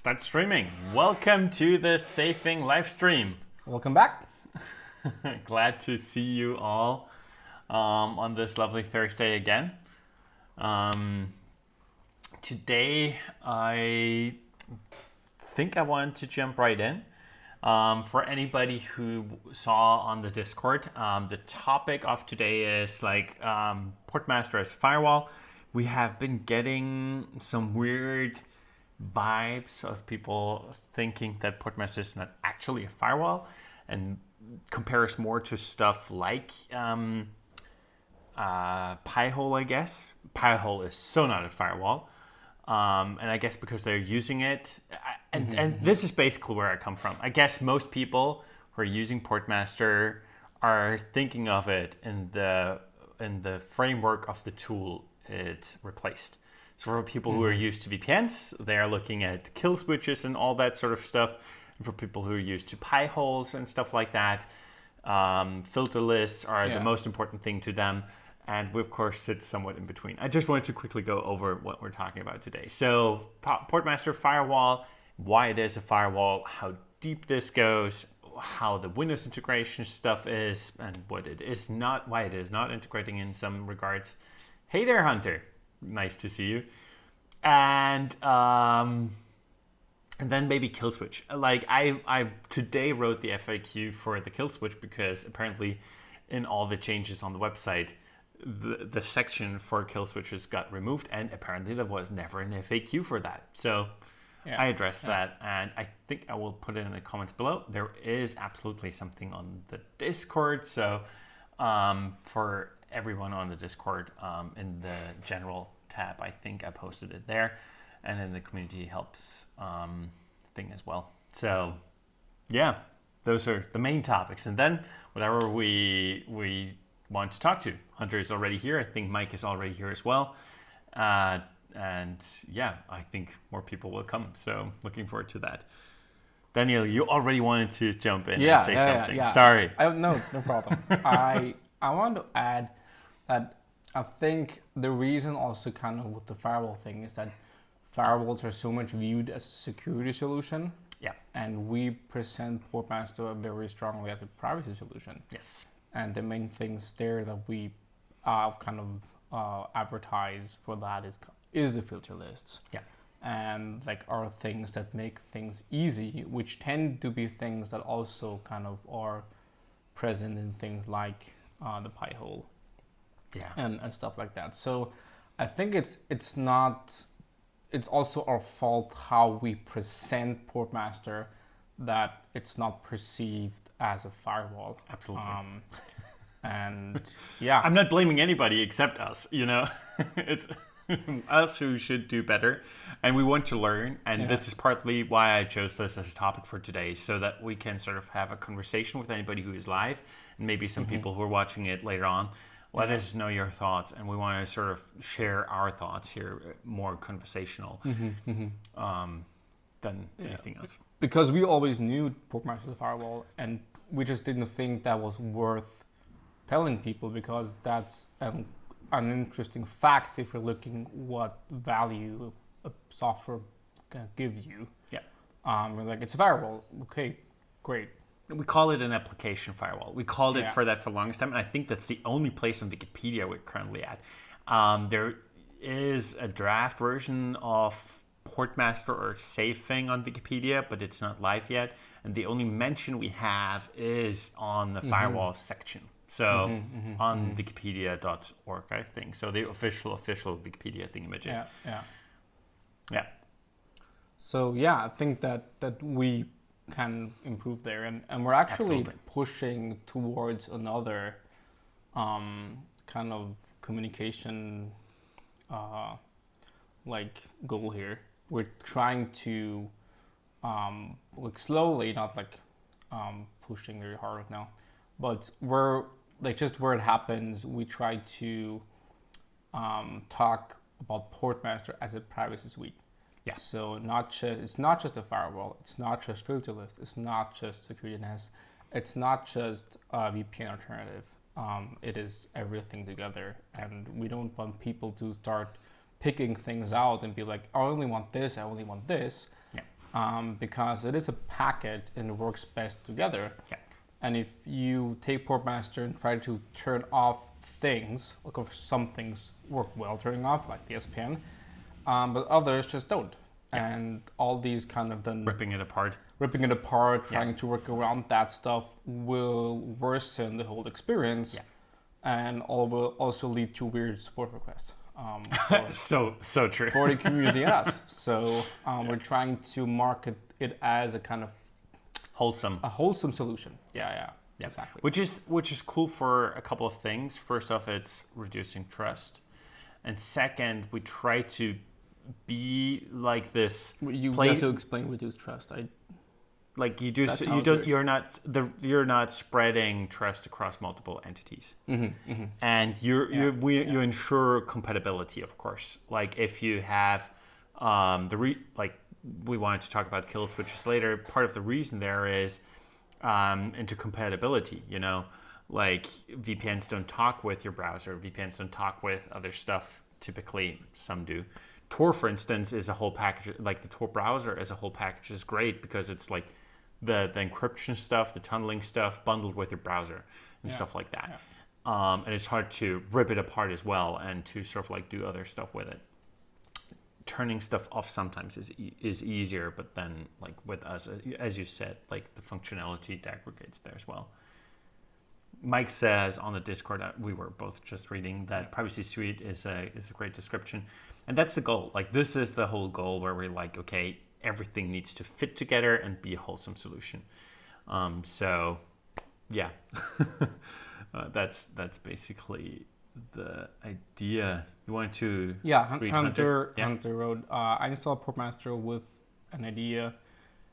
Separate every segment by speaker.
Speaker 1: Start streaming. Welcome to the Safing live stream.
Speaker 2: Welcome back.
Speaker 1: Glad to see you all on this lovely Thursday again. Today, I think I want to jump right in. For anybody who saw on the Discord, the topic of today is Portmaster as a firewall. We have been getting some weird vibes of people thinking that Portmaster is not actually a firewall and compares more to stuff like Pi-hole, I guess. Pi-hole is so not a firewall. And I guess because they're using it, and this is basically where I come from. I guess most people who are using Portmaster are thinking of it in the framework of the tool it replaced. So for people who are used to VPNs, they're looking at kill switches and all that sort of stuff. And for people who are used to Pi-holes and stuff like that, filter lists are the most important thing to them. And we, of course, sit somewhat in between. I just wanted to quickly go over what we're talking about today. So Portmaster firewall, why it is a firewall, how deep this goes, how the Windows integration stuff is, and what it is not, why it is not integrating in some regards. Hey there, Hunter. Nice to see you. And then maybe kill switch. Like I today wrote the FAQ for the kill switch because apparently in all the changes on the website, the section for kill switches got removed, and apparently there was never an FAQ for that. So I addressed that, and I think I will put it in the comments below. There is absolutely something on the Discord. So for everyone on the Discord, in the general tab, I think I posted it there, and in the community helps thing as well. So yeah, those are the main topics, and then whatever we want to talk to. Hunter is already here. I think Mike is already here as well, and yeah, I think more people will come, so looking forward to that. Daniel, you already wanted to jump in and say something.
Speaker 2: Yeah.
Speaker 1: Sorry.
Speaker 2: No problem. I want to add that I think the reason also kind of with the firewall thing is that firewalls are so much viewed as a security solution.
Speaker 1: Yeah.
Speaker 2: And we present Portmaster very strongly as a privacy solution.
Speaker 1: Yes.
Speaker 2: And the main things there that we kind of advertise for that is the filter lists. Yeah. And are things that make things easy, which tend to be things that also kind of are present in things like the Pi-hole. Yeah. And stuff like that. So I think it's also our fault how we present Portmaster, that it's not perceived as a firewall.
Speaker 1: Absolutely.
Speaker 2: And yeah,
Speaker 1: I'm not blaming anybody except us, it's us who should do better, and we want to learn, and this is partly why I chose this as a topic for today, so that we can sort of have a conversation with anybody who is live, and maybe some people who are watching it later on. Let us know your thoughts, and we want to sort of share our thoughts here, more conversational than anything else.
Speaker 2: Because we always knew Portmaster was a firewall, and we just didn't think that was worth telling people, because that's an interesting fact if you're looking what value a software gives you. Yeah. We're like, it's a firewall. Okay, great.
Speaker 1: We call it an application firewall. We called it for that for the longest time, and I think that's the only place on Wikipedia we're currently at. There is a draft version of Portmaster or Safing on Wikipedia, but it's not live yet. And the only mention we have is on the firewall section. So on wikipedia.org, I think. So the official Wikipedia thingamajig. Yeah.
Speaker 2: So yeah, I think that we can improve there, and we're actually pushing towards another kind of communication goal here. We're trying to slowly, not pushing very hard right now, but we're just where it happens, we try to talk about Portmaster as a privacy suite. Yeah. So it's not just a firewall, it's not just filter list, it's not just security NS, it's not just a VPN alternative. It is everything together, and we don't want people to start picking things out and be like, I only want this, I only want this. Yeah. because it is a packet and it works best together.
Speaker 1: Yeah.
Speaker 2: And if you take Portmaster and try to turn off things, like some things work well turning off, like the SPN, but others just don't. Yeah. And all these kind of then
Speaker 1: ripping it apart,
Speaker 2: trying to work around that stuff will worsen the whole experience, and all will also lead to weird support requests.
Speaker 1: So true
Speaker 2: for the community and us. So we're trying to market it as a kind of wholesome solution. Yeah, exactly.
Speaker 1: Which is cool for a couple of things. First off, it's reducing trust, and second, we try to be like this.
Speaker 2: You have to explain reduce trust.
Speaker 1: You're not spreading trust across multiple entities, and you ensure compatibility, of course. Like if you have we wanted to talk about kill switches later. Part of the reason there is intercompatibility. Like VPNs don't talk with your browser. VPNs don't talk with other stuff. Typically, some do. Tor, for instance, is a whole package. Like the Tor browser as a whole package is great because it's like the encryption stuff, the tunneling stuff bundled with your browser and stuff like that. Yeah. And it's hard to rip it apart as well and to sort of like do other stuff with it. Turning stuff off sometimes is easier, but then like with us, as you said, like the functionality deprecates there as well. Mike says on the Discord that we were both just reading that Privacy Suite is a great description. And that's the goal. Like this is the whole goal where we're like, okay, everything needs to fit together and be a wholesome solution. So yeah, that's basically the idea. You want to read Hunter?
Speaker 2: Hunter wrote, I installed Portmaster with an idea.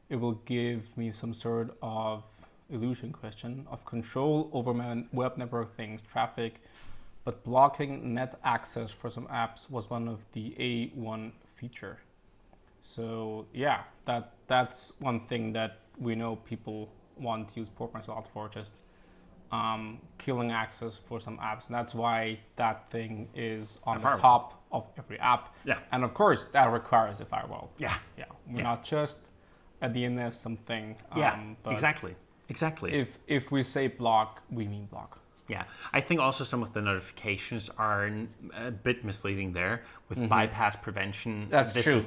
Speaker 2: It will give me some sort of illusion question of control over my web network things, traffic, but blocking net access for some apps was one of the A1 feature. So yeah, that's one thing that we know people want to use Portmaster a lot for, just killing access for some apps. And that's why that thing is on the top of every app. Yeah. And of course, that requires a firewall.
Speaker 1: Yeah.
Speaker 2: Yeah. We're not just a DNS something.
Speaker 1: But exactly.
Speaker 2: If we say block, we mean block.
Speaker 1: Yeah, I think also some of the notifications are a bit misleading there with bypass prevention.
Speaker 2: That's true.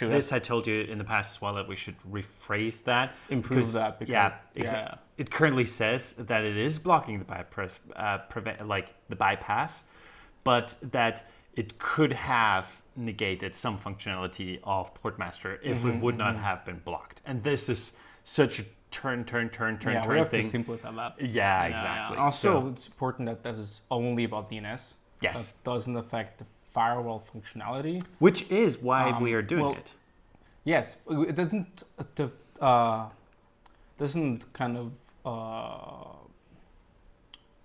Speaker 1: This I told you in the past as well that we should rephrase that.
Speaker 2: Improve that. Because,
Speaker 1: it currently says that it is blocking the bypass, the bypass, but that it could have negated some functionality of Portmaster if it would not have been blocked. And this is such a turn
Speaker 2: we have
Speaker 1: thing.
Speaker 2: To simplify that.
Speaker 1: Yeah, exactly.
Speaker 2: Also, it's important that this is only about DNS.
Speaker 1: Yes.
Speaker 2: That doesn't affect the firewall functionality.
Speaker 1: Which is why we are doing it.
Speaker 2: Yes, it doesn't kind of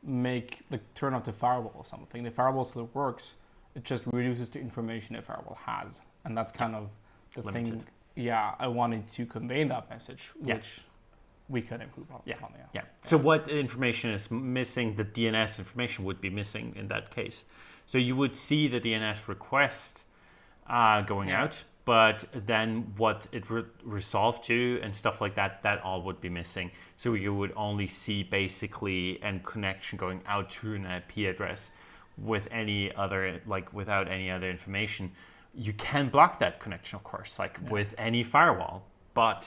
Speaker 2: make turn off the firewall or something. The firewall still works. It just reduces the information the firewall has, and that's kind of the thing. Yeah, I wanted to convey that message, which we could improve on. Yeah.
Speaker 1: So what information is missing? The DNS information would be missing in that case. So you would see the DNS request going out, but then what it resolved to and stuff like that, that all would be missing. So you would only see basically a connection going out to an IP address with without any other information. You can block that connection, of course, with any firewall, but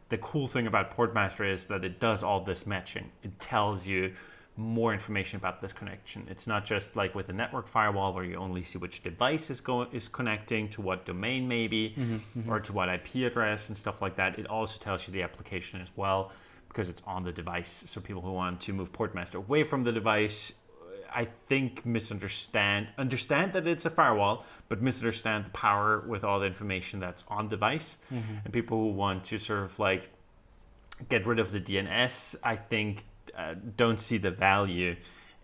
Speaker 1: the cool thing about Portmaster is that it does all this matching. It tells you more information about this connection. It's not just like with a network firewall where you only see which device is connecting to what domain maybe, or to what IP address and stuff like that. It also tells you the application as well because it's on the device. So people who want to move Portmaster away from the device, I think understand that it's a firewall, but misunderstand the power with all the information that's on device. And people who want to sort of get rid of the DNS, I think don't see the value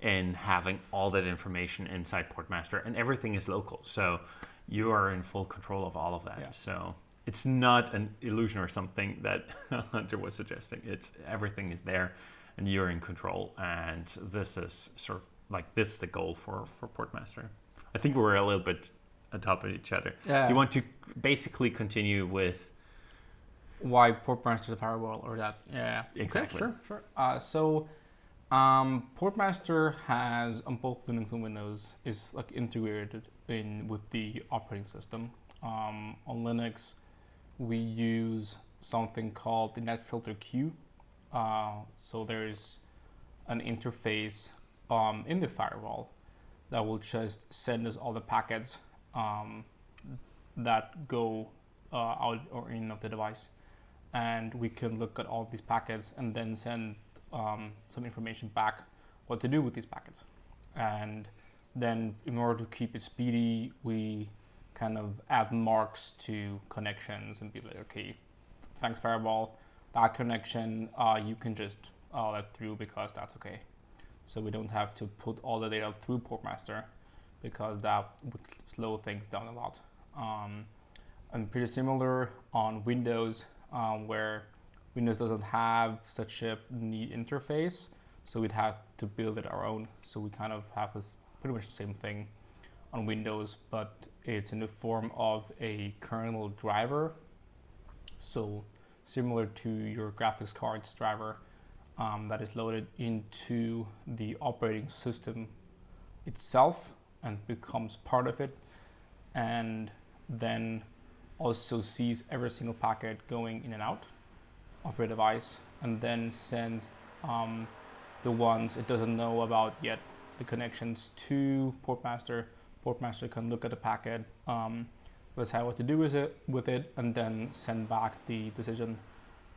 Speaker 1: in having all that information inside Portmaster, and everything is local. So you are in full control of all of that. Yeah. So it's not an illusion or something that Hunter was suggesting. It's everything is there and you're in control. And this is sort of this is the goal for Portmaster. I think we're a little bit on top of each other. Yeah. Do you want to basically continue with
Speaker 2: why Portmaster is a firewall or that. Yeah,
Speaker 1: exactly.
Speaker 2: Okay, sure. Portmaster has on both Linux and Windows is like integrated in with the operating system. On Linux, we use something called the netfilter queue. So there's an interface in the firewall that will just send us all the packets that go out or in of the device, and we can look at all these packets and then send some information back what to do with these packets. And then in order to keep it speedy, we kind of add marks to connections and be like, okay, thanks firewall, that connection you can just let through because that's okay. So we don't have to put all the data through Portmaster because that would slow things down a lot. And pretty similar on Windows, where Windows doesn't have such a neat interface, so we'd have to build it our own. So we kind of have this pretty much the same thing on Windows, but it's in the form of a kernel driver. So similar to your graphics card's driver, that is loaded into the operating system itself and becomes part of it, and then also sees every single packet going in and out of your device, and then sends the ones it doesn't know about yet, the connections to Portmaster. Portmaster can look at the packet, decide what to do with it, and then send back the decision,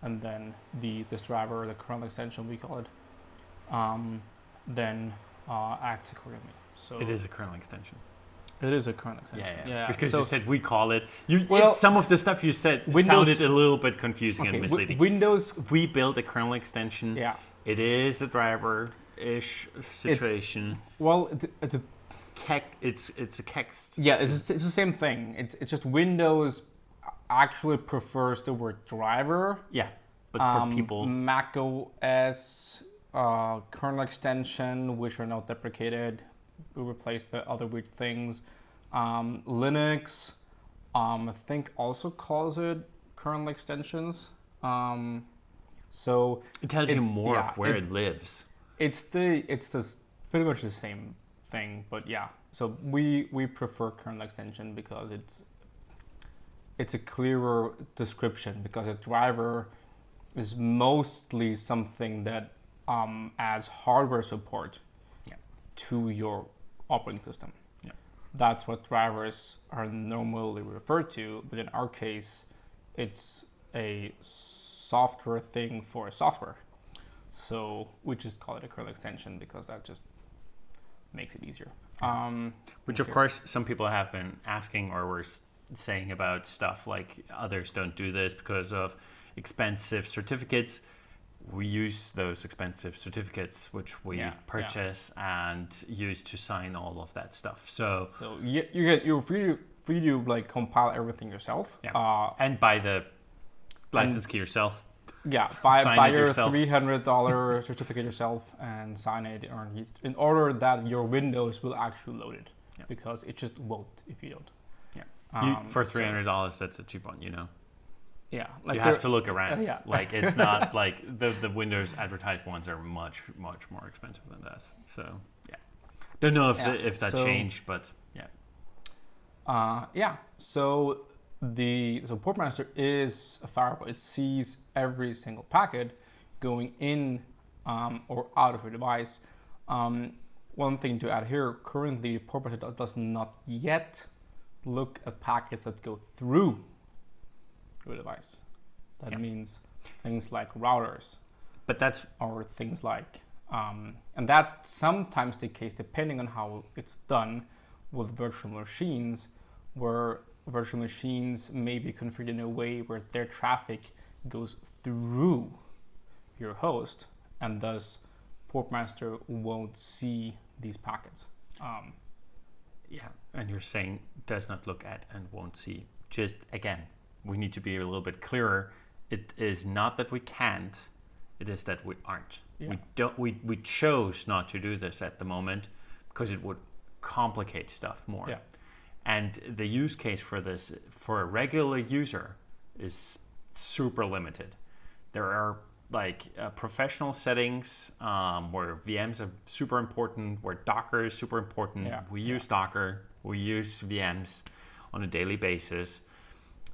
Speaker 2: and then this driver, the kernel extension we call it, then acts accordingly. So
Speaker 1: it is a kernel extension.
Speaker 2: It is a kernel extension.
Speaker 1: Yeah. Because you said we call it. Some of the stuff you said sounded a little bit confusing and misleading.
Speaker 2: Windows,
Speaker 1: we built a kernel extension.
Speaker 2: Yeah.
Speaker 1: It is a driver-ish situation. It's a kext.
Speaker 2: Yeah, it's the same thing. It's just Windows actually prefers the word driver.
Speaker 1: Yeah, but for people,
Speaker 2: Mac OS kernel extension, which are now deprecated, replaced by other weird things. Linux, I think also calls it kernel extensions. So
Speaker 1: it tells you more of where it lives.
Speaker 2: It's pretty much the same thing, but yeah. So we prefer kernel extension because it's a clearer description, because a driver is mostly something that adds hardware support to your operating system.
Speaker 1: Yeah.
Speaker 2: That's what drivers are normally referred to, but in our case, it's a software thing for software. So we just call it a kernel extension because that just makes it easier.
Speaker 1: Which, of course, some people have been asking or were saying about stuff like others don't do this because of expensive certificates. We use those expensive certificates, which we purchase and use to sign all of that stuff. So
Speaker 2: you're free to like compile everything yourself.
Speaker 1: Yeah. And buy the license key yourself.
Speaker 2: Yeah, buy your
Speaker 1: yourself.
Speaker 2: $300 certificate yourself and sign it in order that your Windows will actually load it, because it just won't if you don't.
Speaker 1: Yeah, for $300, that's a cheap one, you know.
Speaker 2: Yeah,
Speaker 1: like you have to look around. Like it's not like the Windows advertised ones are much more expensive than this. So yeah, don't know if that changed, but yeah.
Speaker 2: So Portmaster is a firewall. It sees every single packet going in or out of your device. One thing to add here: currently, Portmaster does not yet look at packets that go through your device. That means things like routers, or things like, and that's sometimes the case depending on how it's done with virtual machines, where virtual machines may be configured in a way where their traffic goes through your host, and thus Portmaster won't see these packets.
Speaker 1: And you're saying does not look at and won't see. Just again, we need to be a little bit clearer. It is not that we can't, it is that we aren't. We chose not to do this at the moment because it would complicate stuff more. And the use case for this for a regular user is super limited. There are like professional settings where VMs are super important, where Docker is super important.
Speaker 2: Yeah.
Speaker 1: We use Docker, we use VMs on a daily basis.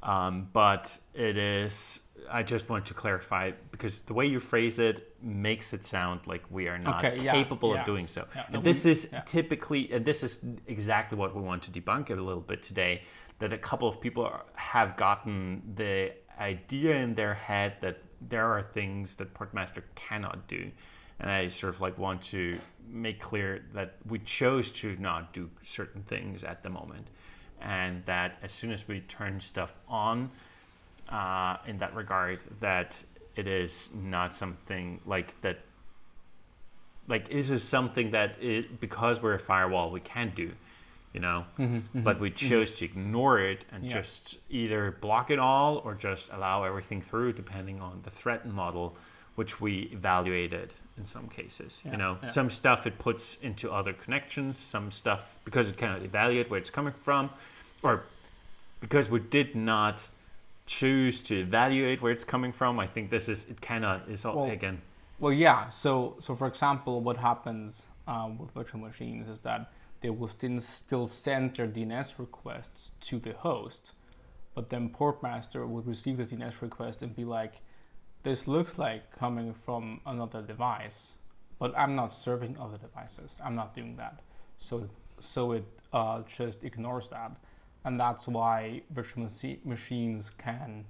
Speaker 1: But it is, I just want to clarify, because the way you phrase it makes it sound like we are not capable of doing so.
Speaker 2: Yeah.
Speaker 1: And this is typically, and this is exactly what we want to debunk a little bit today, that a couple of people have gotten the idea in their head that there are things that Portmaster cannot do. And I sort of like want to make clear that we chose to not do certain things at the moment. And that as soon as we turn stuff on in that regard, that it is not something like that. Like, this is something that because we're a firewall, we can do, you know, but we chose to ignore it and just either block it all or just allow everything through, depending on the threat model, which we evaluated in some cases. You know, some stuff it puts into other connections, some stuff because it cannot evaluate where it's coming from, or because we did not choose to evaluate where it's coming from. I think this is, it cannot, is all again.
Speaker 2: Well, yeah. So for example, what happens with virtual machines is that they will still send their DNS requests to the host, but then Portmaster will receive the DNS request and be like, this looks like coming from another device, but I'm not serving other devices. I'm not doing that. So it just ignores that. And that's why virtual machines can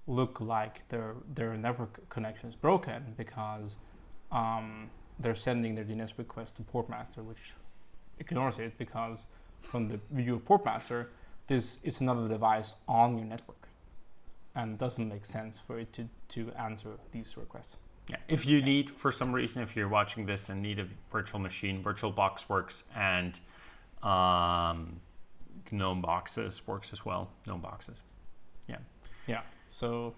Speaker 2: look like their network connection is broken, because they're sending their DNS request to Portmaster, which ignores it, because from the view of Portmaster, this is another device on your network, and it doesn't make sense for it to answer these requests.
Speaker 1: Yeah. If you need, for some reason, if you're watching this and need a virtual machine, VirtualBox works, and GNOME boxes works as well. GNOME boxes. Yeah.
Speaker 2: Yeah. So,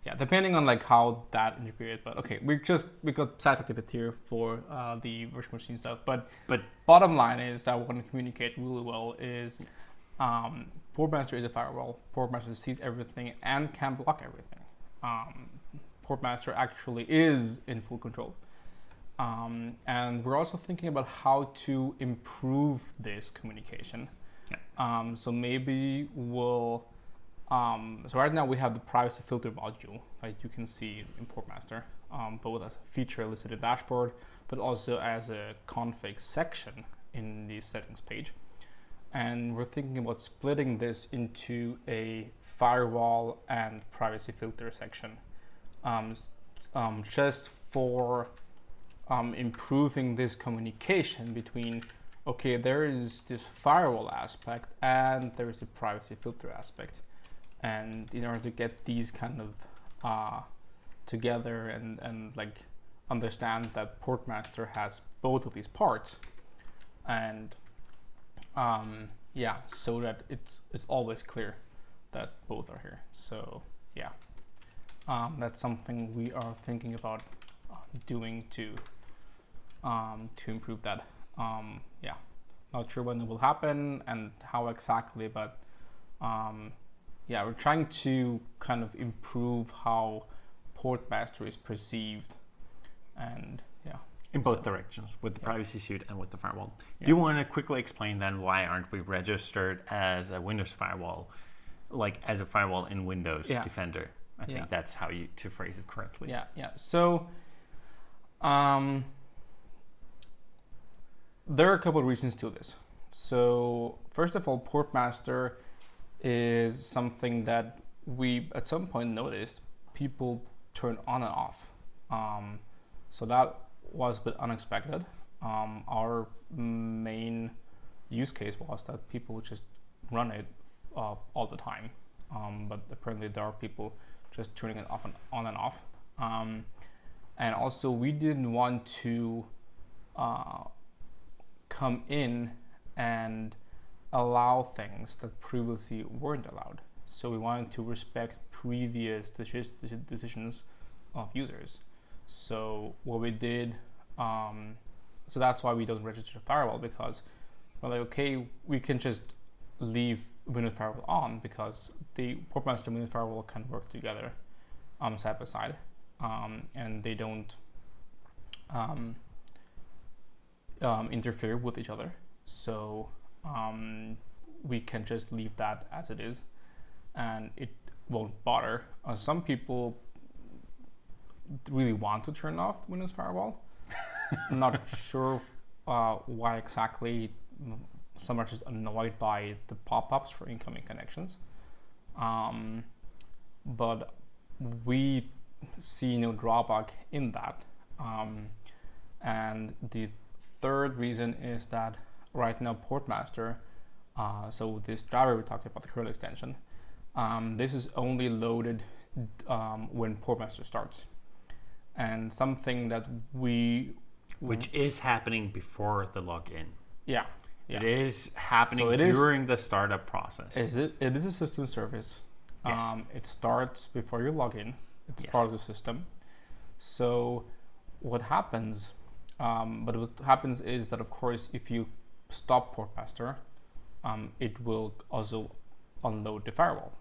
Speaker 2: yeah, depending on like how that integrated, but okay, we got sidetracked a bit here for the virtual machine stuff, but bottom line is that we want to communicate really well is Portmaster is a firewall. Portmaster sees everything and can block everything. Portmaster actually is in full control. And we're also thinking about how to improve this communication. Yeah. So maybe we'll, so right now we have the privacy filter module, like you can see in Portmaster, both as a feature listed in the dashboard, but also as a config section in the settings page. And we're thinking about splitting this into a firewall and privacy filter section, just for improving this communication between, okay, there is this firewall aspect and there is a privacy filter aspect. And in order to get these kind of together and like understand that Portmaster has both of these parts, and yeah, so that it's always clear that both are here. So yeah, that's something we are thinking about doing to improve that. Yeah, not sure when it will happen and how exactly, but yeah, we're trying to kind of improve how Portmaster is perceived, and yeah.
Speaker 1: In both directions, with the privacy suite and with the firewall. Yeah. Do you want to quickly explain then why aren't we registered as a Windows firewall, like as a firewall in Windows Defender? I think that's how to phrase it correctly.
Speaker 2: Yeah, yeah. So there are a couple of reasons to this. So first of all, Portmaster is something that we at some point noticed people turn on and off. So that was a bit unexpected. Our main use case was that people would just run it all the time, but apparently there are people just turning it off and on and off. And also we didn't want to come in and allow things that previously weren't allowed. So we wanted to respect previous decisions of users. So what we did, so that's why we don't register the firewall, because we're like, okay, we can just leave Windows firewall on, because the Portmaster and Windows firewall can work together side by side, and they don't interfere with each other. So we can just leave that as it is, and it won't bother. Some people really want to turn off Windows firewall. I'm not sure why exactly. Some are just annoyed by the pop-ups for incoming connections, but we see no drawback in that. And the third reason is that right now Portmaster, so this driver we talked about, the kernel extension, this is only loaded when Portmaster starts, and something that
Speaker 1: which is happening before the login.
Speaker 2: Yeah.
Speaker 1: It is happening during the startup process.
Speaker 2: It is a system service.
Speaker 1: Yes.
Speaker 2: It starts before you log in. It's
Speaker 1: Yes.
Speaker 2: part of the system. So what happens? But what happens is that, of course, if you stop Portmaster, it will also unload the firewall.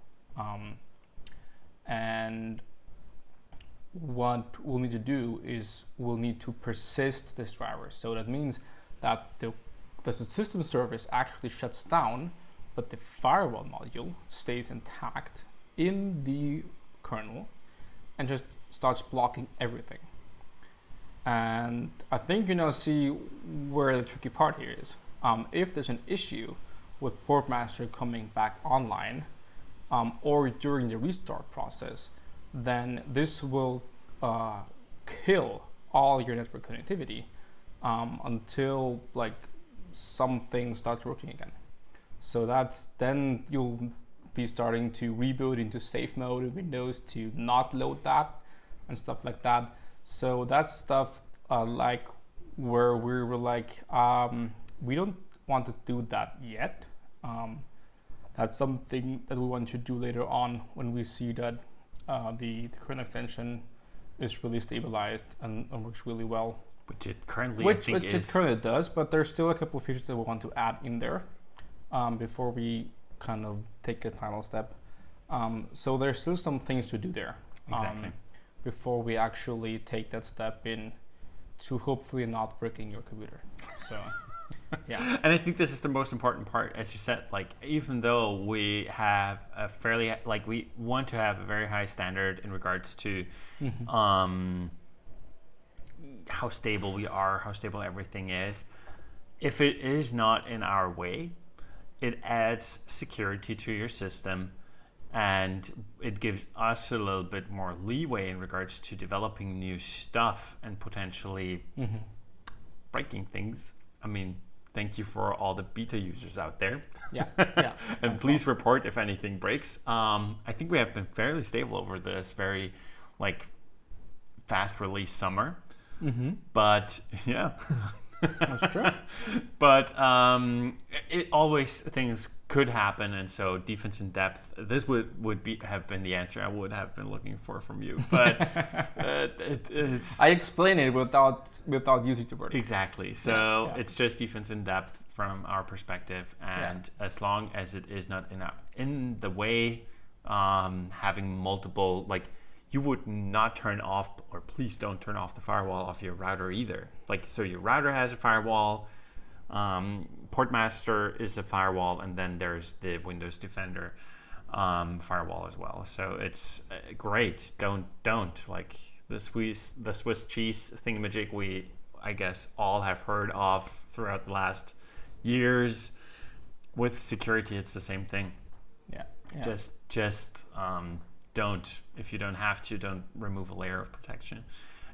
Speaker 2: And what we'll need to do is we'll need to persist this driver. So that means that the system service actually shuts down, but the firewall module stays intact in the kernel and just starts blocking everything. And I think you now see where the tricky part here is. If there's an issue with Portmaster coming back online, or during the restart process, then this will kill all your network connectivity until something starts working again. So then you'll be starting to reboot into safe mode in Windows to not load that and stuff like that. So that's stuff where we were we don't want to do that yet. That's something that we want to do later on when we see that the kernel extension is really stabilized and works really well.
Speaker 1: Which it currently
Speaker 2: It currently does, but there's still a couple of features that we want to add in there before we kind of take a final step. So there's still some things to do there.
Speaker 1: Exactly.
Speaker 2: Before we actually take that step in to hopefully not breaking your computer. So, yeah.
Speaker 1: And I think this is the most important part, as you said, even though we have a fairly, we want to have a very high standard in regards to how stable we are, how stable everything is. If it is not in our way, it adds security to your system, and it gives us a little bit more leeway in regards to developing new stuff and potentially breaking things. I mean, thank you for all the beta users out there.
Speaker 2: Yeah.
Speaker 1: And please report if anything breaks. I think we have been fairly stable over this very fast release summer. But yeah.
Speaker 2: That's true.
Speaker 1: But it always, things could happen, and so defense in depth, this would have been the answer I would have been looking for from you. But it's
Speaker 2: I explain it without using the word.
Speaker 1: Exactly. So it's just defense in depth from our perspective, and as long as it is not in the way, having multiple, you would not turn off, or please don't turn off the firewall of your router either. So your router has a firewall, Portmaster is a firewall, and then there's the Windows Defender firewall as well. So it's great. Don't the Swiss cheese thingamajig we, I guess, all have heard of throughout the last years. With security, it's the same thing.
Speaker 2: Yeah.
Speaker 1: Just don't, if you don't have to, don't remove a layer of protection,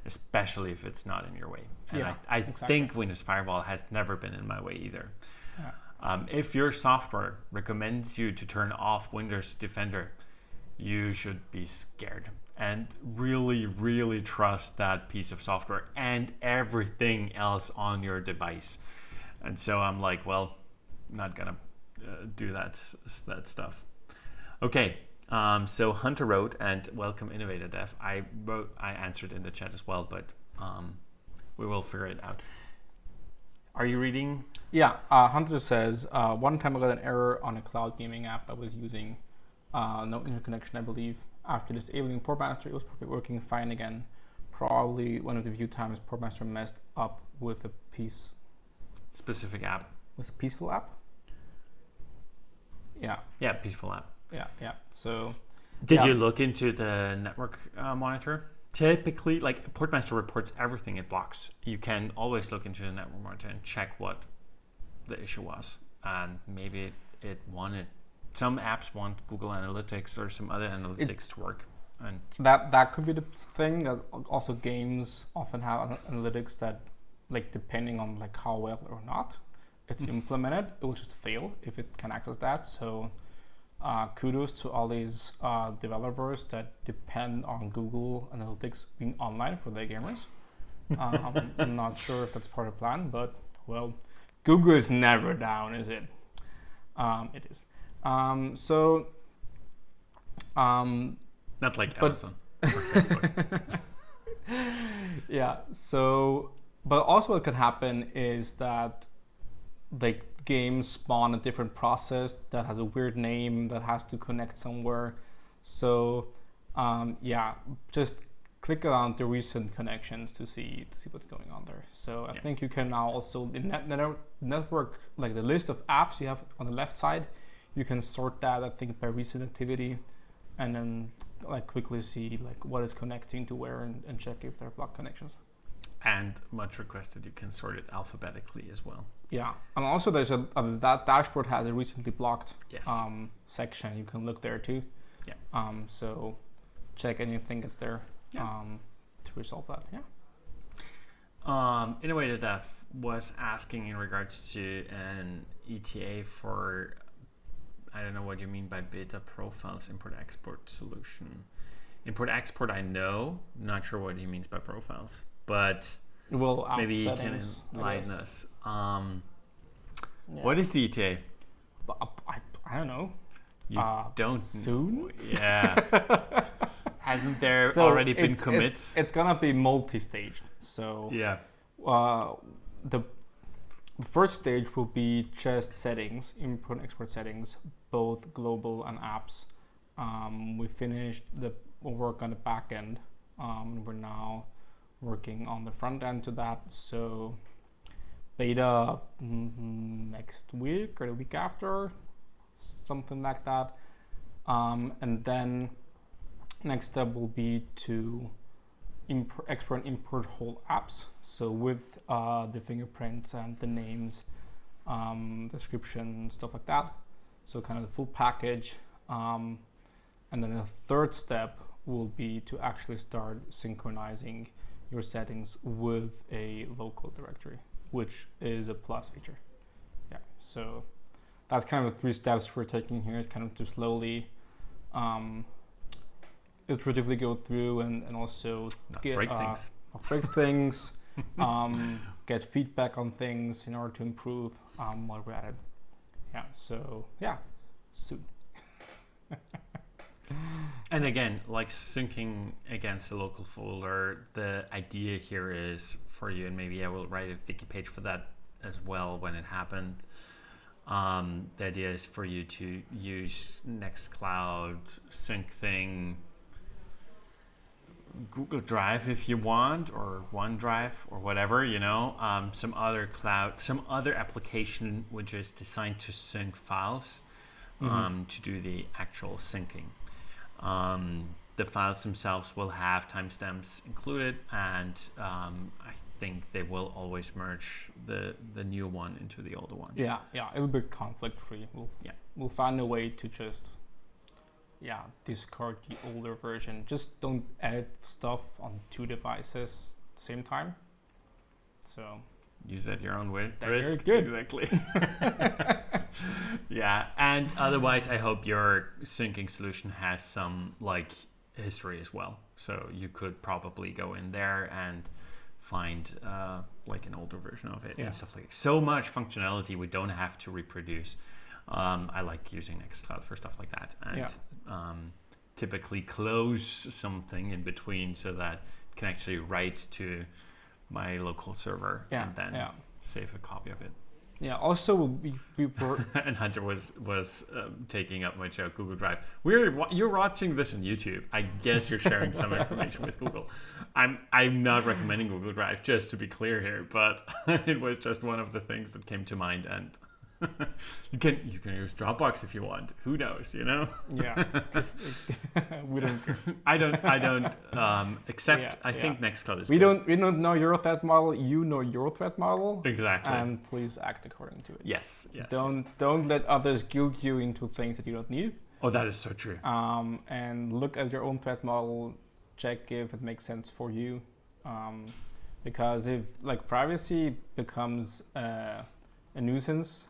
Speaker 1: especially if it's not in your way. And I think Windows Firewall has never been in my way either. Yeah. If your software recommends you to turn off Windows Defender, you should be scared and really, really trust that piece of software and everything else on your device. And so I'm I'm not gonna do that stuff. Okay. So Hunter wrote, and welcome Innovator Dev. I answered in the chat as well, but we will figure it out. Are you reading?
Speaker 2: Yeah, Hunter says, one time I got an error on a cloud gaming app I was using. No interconnection, I believe. After disabling Portmaster, it was probably working fine again. Probably one of the few times Portmaster messed up with a
Speaker 1: Specific app.
Speaker 2: With a peaceful app? Yeah.
Speaker 1: Yeah, peaceful app.
Speaker 2: Yeah. So...
Speaker 1: Did you look into the network monitor? Typically, like Portmaster reports everything it blocks. You can always look into the network monitor and check what the issue was. And maybe it wanted, some apps want Google Analytics or some other analytics to work. And
Speaker 2: that could be the thing. Also, games often have analytics that, like, depending on like how well or not it's implemented, it will just fail if it can access that. So kudos to all these developers that depend on Google Analytics being online for their gamers. I'm not sure if that's part of the plan, but well, Google is never down, is it? It is.
Speaker 1: not like Amazon or Facebook.
Speaker 2: Yeah. So, but also what could happen is that like games spawn a different process that has a weird name that has to connect somewhere. So yeah, just click around the recent connections to see what's going on there. So I think you can now also the network, like the list of apps you have on the left side, you can sort that, I think, by recent activity, and then like quickly see like what is connecting to where and check if there are blocked connections.
Speaker 1: And much requested, you can sort it alphabetically as well.
Speaker 2: Yeah, and also there's that dashboard has a recently blocked section. You can look there too.
Speaker 1: Yeah.
Speaker 2: So check anything that's there to resolve that. Yeah.
Speaker 1: In a way that Def was asking in regards to an ETA for, I don't know what you mean by beta profiles, import-export solution. Import-export, I know. Not sure what he means by profiles. But maybe you can enlighten us. What is the ETA?
Speaker 2: I don't know.
Speaker 1: You don't
Speaker 2: soon?
Speaker 1: Yeah. Hasn't there already been commits?
Speaker 2: It's gonna be multi-staged. So
Speaker 1: yeah.
Speaker 2: The first stage will be just settings, import and export settings, both global and apps. We finished the work on the back end. We're now working on the front end to that, so beta next week or the week after, something like that. And then next step will be to export and import whole apps, so with the fingerprints and the names, description, stuff like that, so kind of the full package. And then the third step will be to actually start synchronizing your settings with a local directory, which is a plus feature. Yeah, so that's kind of the 3 steps we're taking here, kind of to slowly iteratively go through and also
Speaker 1: break
Speaker 2: things, get feedback on things in order to improve while we're at it. Yeah, so yeah, soon.
Speaker 1: And again, like syncing against a local folder, the idea here is for you, and maybe I will write a wiki page for that as well when it happened. The idea is for you to use Nextcloud, sync thing, Google Drive if you want, or OneDrive or whatever, some other cloud, some other application which is designed to sync files, to do the actual syncing. The files themselves will have timestamps included, and I think they will always merge the new one into the older one.
Speaker 2: Yeah, it'll be conflict free. We'll find a way to just discard the older version. Just don't add stuff on 2 devices at the same time. So
Speaker 1: use at your own way.
Speaker 2: Very good.
Speaker 1: Exactly. Yeah, and otherwise I hope your syncing solution has some like history as well. So you could probably go in there and find like an older version of it and stuff like that. So much functionality we don't have to reproduce. I like using Nextcloud for stuff like that, and typically close something in between so that it can actually write to my local server and then save a copy of it.
Speaker 2: Yeah. Also, we were
Speaker 1: And Hunter was taking up my joke. Google Drive. You're watching this on YouTube. I guess you're sharing some information with Google. I'm not recommending Google Drive, just to be clear here, but it was just one of the things that came to mind. And you can use Dropbox if you want. Who knows?
Speaker 2: Yeah. We don't.
Speaker 1: I don't. Except
Speaker 2: Yeah,
Speaker 1: I think Nextcloud is.
Speaker 2: We
Speaker 1: good.
Speaker 2: don't know your threat model. You know your threat model.
Speaker 1: Exactly.
Speaker 2: And please act according to it.
Speaker 1: Yes.
Speaker 2: Don't let others guilt you into things that you don't need.
Speaker 1: Oh, that is so true.
Speaker 2: And look at your own threat model. Check if it makes sense for you. Because if privacy becomes a nuisance,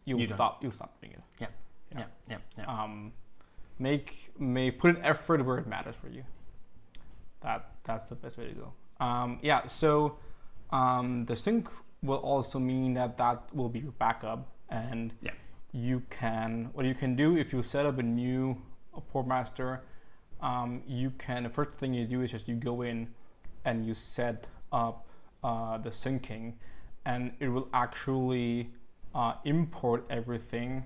Speaker 2: you'll stop doing it. Yeah. Put an effort where it matters for you. That's the best way to go. So the sync will also mean that will be your backup, and what you can do if you set up a new port master, the first thing you do is just you go in and you set up the syncing, and it will actually import everything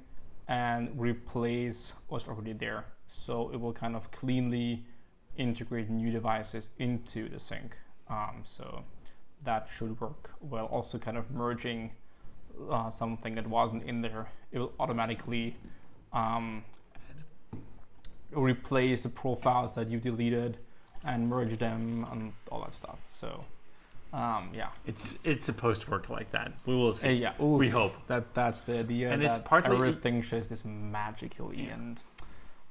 Speaker 2: and replace what's already there. So it will kind of cleanly integrate new devices into the sync. So that should work well. Also kind of merging something that wasn't in there. It will automatically replace the profiles that you deleted and merge them and all that stuff. So
Speaker 1: it's supposed to work like that. We will see. We hope
Speaker 2: that's the idea.
Speaker 1: And
Speaker 2: that
Speaker 1: it's partly
Speaker 2: everything just is magically and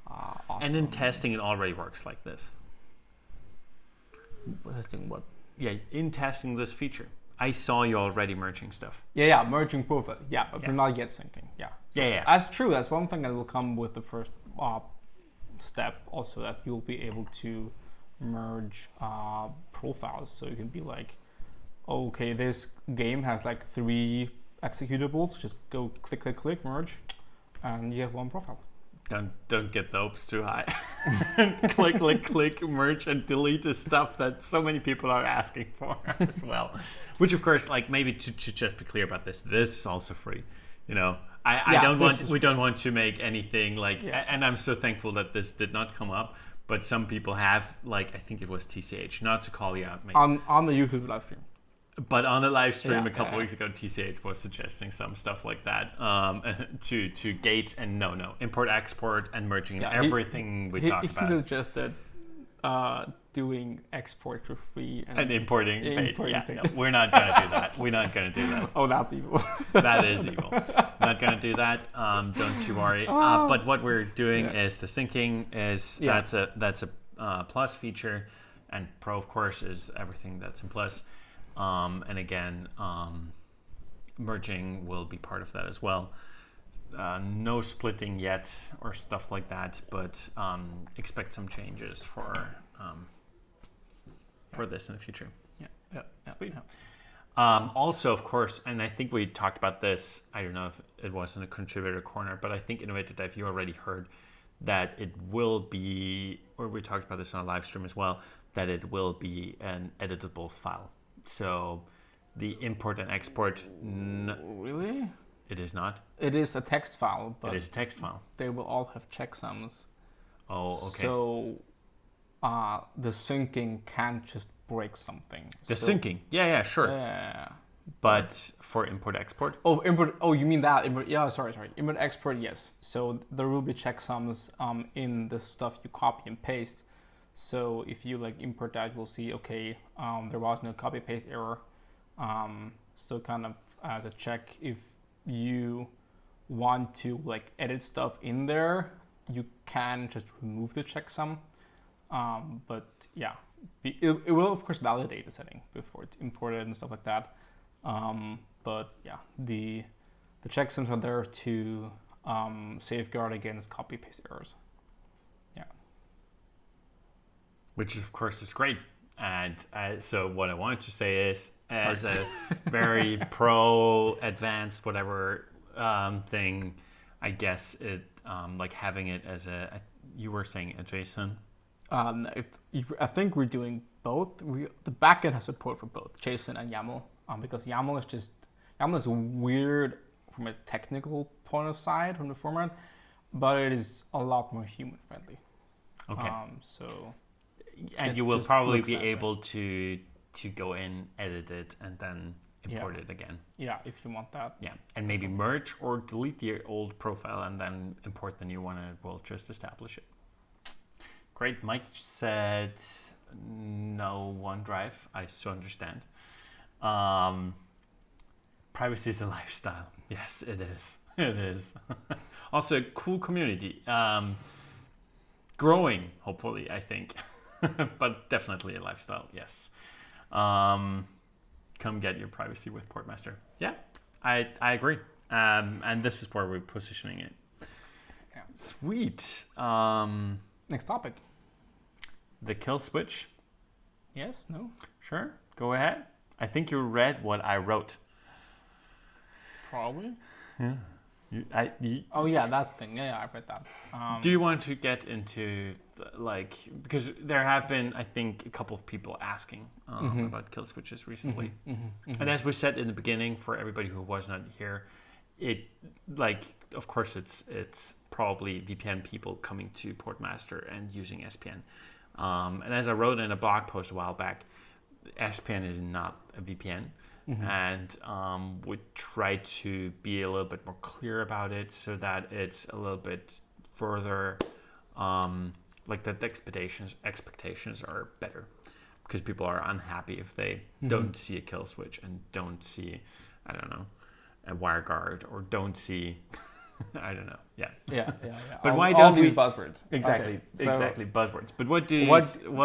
Speaker 2: awesome.
Speaker 1: And in testing, it already works like this.
Speaker 2: Testing what?
Speaker 1: Yeah, in testing this feature, I saw you already merging stuff.
Speaker 2: Yeah, merging profile. Yeah, but we're not yet syncing. Yeah. So that's true. That's one thing that will come with the first step. Also, that you'll be able to merge profiles. So you can be like, okay, this game has 3 executables. Just go click, merge, and you have one profile.
Speaker 1: Don't get the hopes too high. click, merge, and delete the stuff that so many people are asking for as well. Which, of course, maybe to just be clear about this is also free. We don't want to make anything and I'm so thankful that this did not come up. But some people have, I think it was TCH, not to call you out, maybe.
Speaker 2: On the YouTube live stream.
Speaker 1: But on a live stream a couple weeks ago, TCH was suggesting some stuff like that to gate and import, export, and merging and everything we talked about.
Speaker 2: He suggested doing export for free and
Speaker 1: importing paid. We're not going to do that. We're not going to do that.
Speaker 2: Oh, that's evil.
Speaker 1: That is evil. Not going to do that. Don't you worry. But what we're doing is the syncing that's a plus feature, and Pro, of course, is everything that's in plus. And again, merging will be part of that as well. No splitting yet or stuff like that, but expect some changes for this in the future.
Speaker 2: Yeah.
Speaker 1: Sweet. Also, of course, and I think we talked about this, I don't know if it was in a contributor corner, but I think Innovative Dev, you already heard that it will be, or we talked about this on a live stream as well, that it will be an editable file. So the import and export...
Speaker 2: Really?
Speaker 1: It is not?
Speaker 2: It is a text file, but...
Speaker 1: It is a text file.
Speaker 2: They will all have checksums.
Speaker 1: Oh, okay.
Speaker 2: So the syncing can't just break something.
Speaker 1: The syncing? Yeah, sure.
Speaker 2: Yeah.
Speaker 1: But for import, export?
Speaker 2: Oh, import. Oh, you mean that? Yeah, sorry. Import, export, yes. So there will be checksums in the stuff you copy and paste. So if you import that, you'll see, okay, there was no copy paste error. So kind of as a check, if you want to edit stuff in there, you can just remove the checksum. But yeah, it will of course validate the setting before it's imported and stuff like that. But yeah, the checksums are there to safeguard against copy paste errors. Yeah.
Speaker 1: Which of course is great. And so what I wanted to say is, as a very pro advanced whatever thing, I guess it having it as you were saying a JSON.
Speaker 2: I think we're doing both. The backend has support for both JSON and YAML, because YAML is just almost weird from a technical point of side from the format, but it is a lot more human friendly.
Speaker 1: Okay.
Speaker 2: So.
Speaker 1: And you will probably be able to go in, edit it, and then import it again.
Speaker 2: Yeah, if you want that.
Speaker 1: Yeah, and maybe merge or delete the old profile and then import the new one, and it will just establish it. Great. Mike said no OneDrive. I so understand. Privacy is a lifestyle. Yes, it is. It is. Also, a cool community. Growing, hopefully, I think. But definitely a lifestyle, yes. Come get your privacy with Portmaster. Yeah, I agree. And this is where we're positioning it.
Speaker 2: Yeah.
Speaker 1: Sweet.
Speaker 2: Next topic.
Speaker 1: The kill switch.
Speaker 2: Yes, no?
Speaker 1: Sure, go ahead. I think you read what I wrote.
Speaker 2: Probably.
Speaker 1: Yeah.
Speaker 2: Oh yeah, that thing. Yeah, I read that.
Speaker 1: Do you want to get into because there have been, I think, a couple of people asking about kill switches recently, and as we said in the beginning, for everybody who was not here, of course it's probably VPN people coming to Portmaster and using SPN, and as I wrote in a blog post a while back, SPN is not a VPN. And would try to be a little bit more clear about it so that it's a little bit further, that the expectations are better, because people are unhappy if they don't see a kill switch and don't see, I don't know, a WireGuard, or don't see, I don't know, yeah. But why don't
Speaker 2: these buzzwords?
Speaker 1: Exactly, exactly, buzzwords. But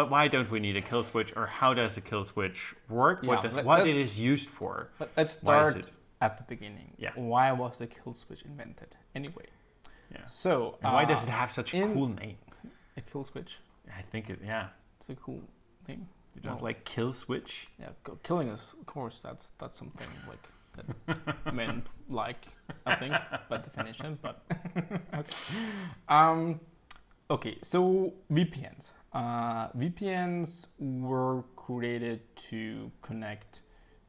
Speaker 1: why don't we need a kill switch, or how does a kill switch work? What it is used for?
Speaker 2: Let's start at the beginning.
Speaker 1: Yeah.
Speaker 2: Why was the kill switch invented anyway?
Speaker 1: Yeah.
Speaker 2: So
Speaker 1: and why does it have such a cool name?
Speaker 2: A kill switch.
Speaker 1: I think it's a
Speaker 2: cool name.
Speaker 1: You don't like kill switch?
Speaker 2: Yeah, killing us, of course. That's something like that men like, I think, by definition. But okay. Okay. So VPNs. VPNs were created to connect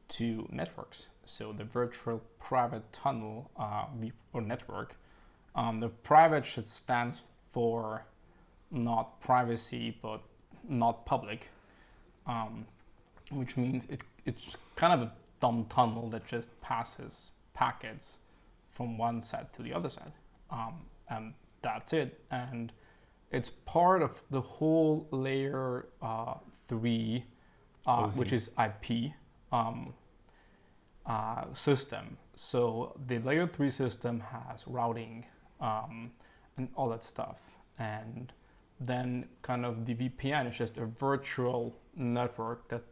Speaker 2: to networks. So the virtual private tunnel or network. The private should stand for not privacy, but not public, which means it's kind of a dumb tunnel that just passes packets from one side to the other side, and that's it. And it's part of the whole layer 3, which is IP system. So the layer 3 system has routing and all that stuff, and then kind of the VPN is just a virtual network that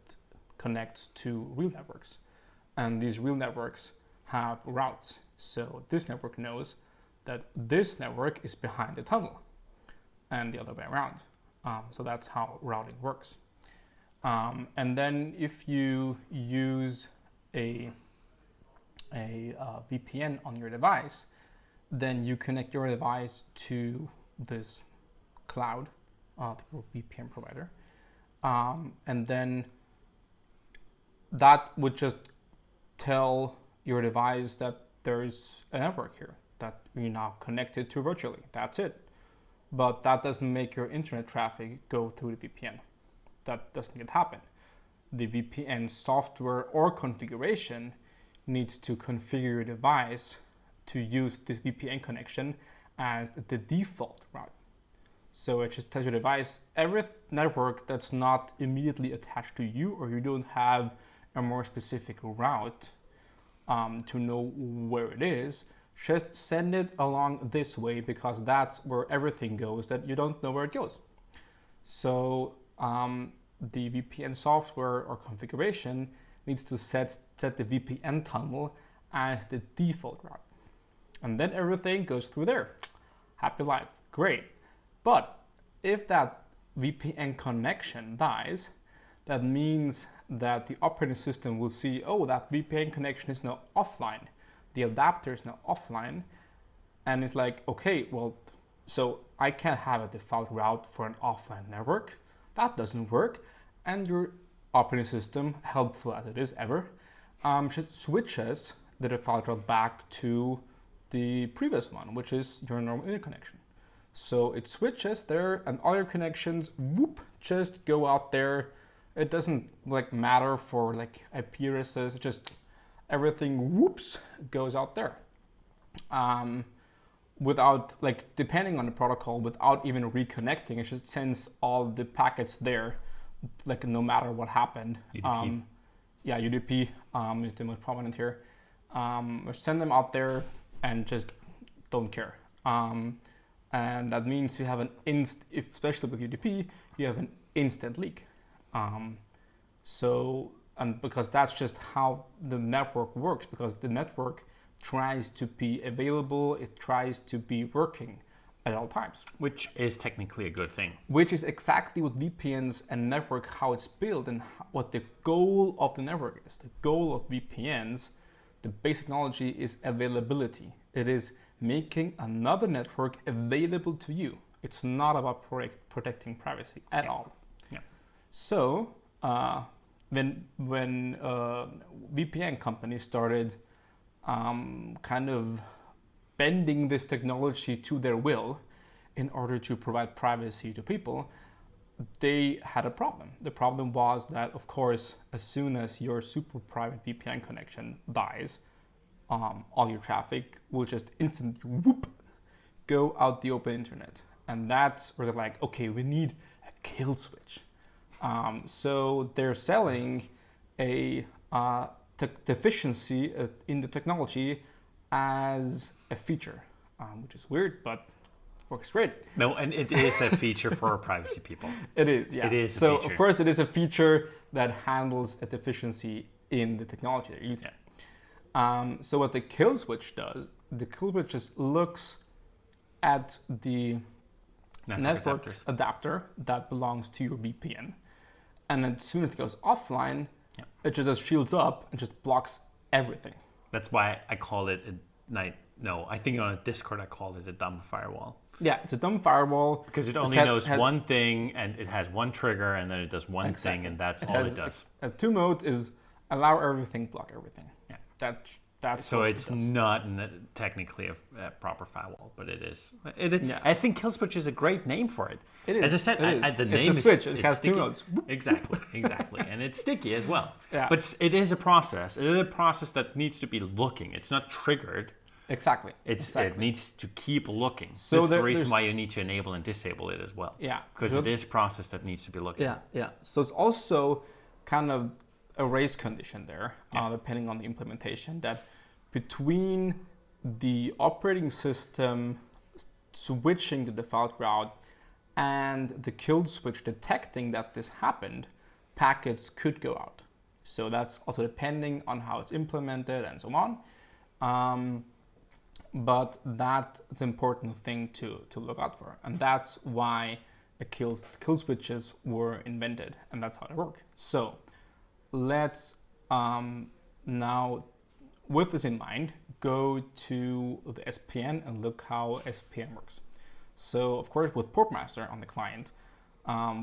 Speaker 2: connects to real networks. And these real networks have routes. So this network knows that this network is behind the tunnel and the other way around. So that's how routing works. And then if you use a VPN on your device, then you connect your device to this cloud, the VPN provider, and then that would just tell your device that there's a network here that you're now connected to virtually. That's it. But that doesn't make your internet traffic go through the VPN. That doesn't get happen. The VPN software or configuration needs to configure your device to use this VPN connection as the default route. So it just tells your device every network that's not immediately attached to you, or you don't have a more specific route to know where it is, just send it along this way, because that's where everything goes that you don't know where it goes. So the VPN software or configuration needs to set the VPN tunnel as the default route. And then everything goes through there. Happy life, great. But if that VPN connection dies, that means that the operating system will see, oh, that VPN connection is now offline. The adapter is now offline. And it's like, okay, well, so I can't have a default route for an offline network. That doesn't work. And your operating system, helpful as it is ever, just switches the default route back to the previous one, which is your normal interconnection. So it switches there, and all your connections, whoop, just go out there. It doesn't like matter for like IP addresses, just everything whoops goes out there. Without like depending on the protocol, without even reconnecting, it just sends all the packets there, like no matter what happened.
Speaker 1: UDP.
Speaker 2: UDP is the most prominent here. Send them out there and just don't care. And that means you have especially with UDP, you have an instant leak. And because that's just how the network works, because the network tries to be available, it tries to be working at all times.
Speaker 1: Which is technically a good thing.
Speaker 2: Which is exactly what VPNs and network, how it's built and what the goal of the network is. The goal of VPNs, the basic technology is availability. It is making another network available to you. It's not about protecting privacy at all.
Speaker 1: Yeah.
Speaker 2: So when VPN companies started kind of bending this technology to their will in order to provide privacy to people, they had a problem. The problem was that, of course, as soon as your super private VPN connection dies, all your traffic will just instantly whoop go out the open internet. And that's where they're like, okay, we need a kill switch. So they're selling a deficiency in the technology as a feature, which is weird, but works great.
Speaker 1: No, and it is a feature for privacy people.
Speaker 2: It is, yeah.
Speaker 1: It is
Speaker 2: so,
Speaker 1: a feature.
Speaker 2: Of course, it is a feature that handles a deficiency in the technology they're using. Yeah. So what the kill switch does, the kill switch just looks at the network adapter that belongs to your VPN. And as soon as it goes offline, it just shields up and just blocks everything.
Speaker 1: That's why I call it I think on a Discord I called it a dumb firewall.
Speaker 2: Yeah, it's a dumb firewall.
Speaker 1: Because it only knows one thing, and it has one trigger, and then it does one thing, and that's all it does.
Speaker 2: A two mode is allow everything, block everything.
Speaker 1: Yeah.
Speaker 2: That's
Speaker 1: so it's not technically a proper firewall, but it is. I think kill switch is a great name for it.
Speaker 2: It is.
Speaker 1: As I said, the name
Speaker 2: is a switch. It has
Speaker 1: sticky.
Speaker 2: 2 nodes.
Speaker 1: Exactly, and it's sticky as well.
Speaker 2: Yeah.
Speaker 1: But it is a process. It is a process that needs to be looking. It's not triggered.
Speaker 2: Exactly.
Speaker 1: It needs to keep looking.
Speaker 2: So
Speaker 1: that's the reason why you need to enable and disable it as well.
Speaker 2: Yeah.
Speaker 1: Because it is a process that needs to be looking.
Speaker 2: Yeah. So it's also kind of a race condition there, depending on the implementation, that between the operating system switching the default route and the kill switch detecting that this happened, packets could go out. So that's also depending on how it's implemented and so on. But that's an important thing to look out for. And that's why kill switches were invented, and that's how they work. So let's now, with this in mind, go to the SPN and look how SPN works. So of course, with Portmaster on the client,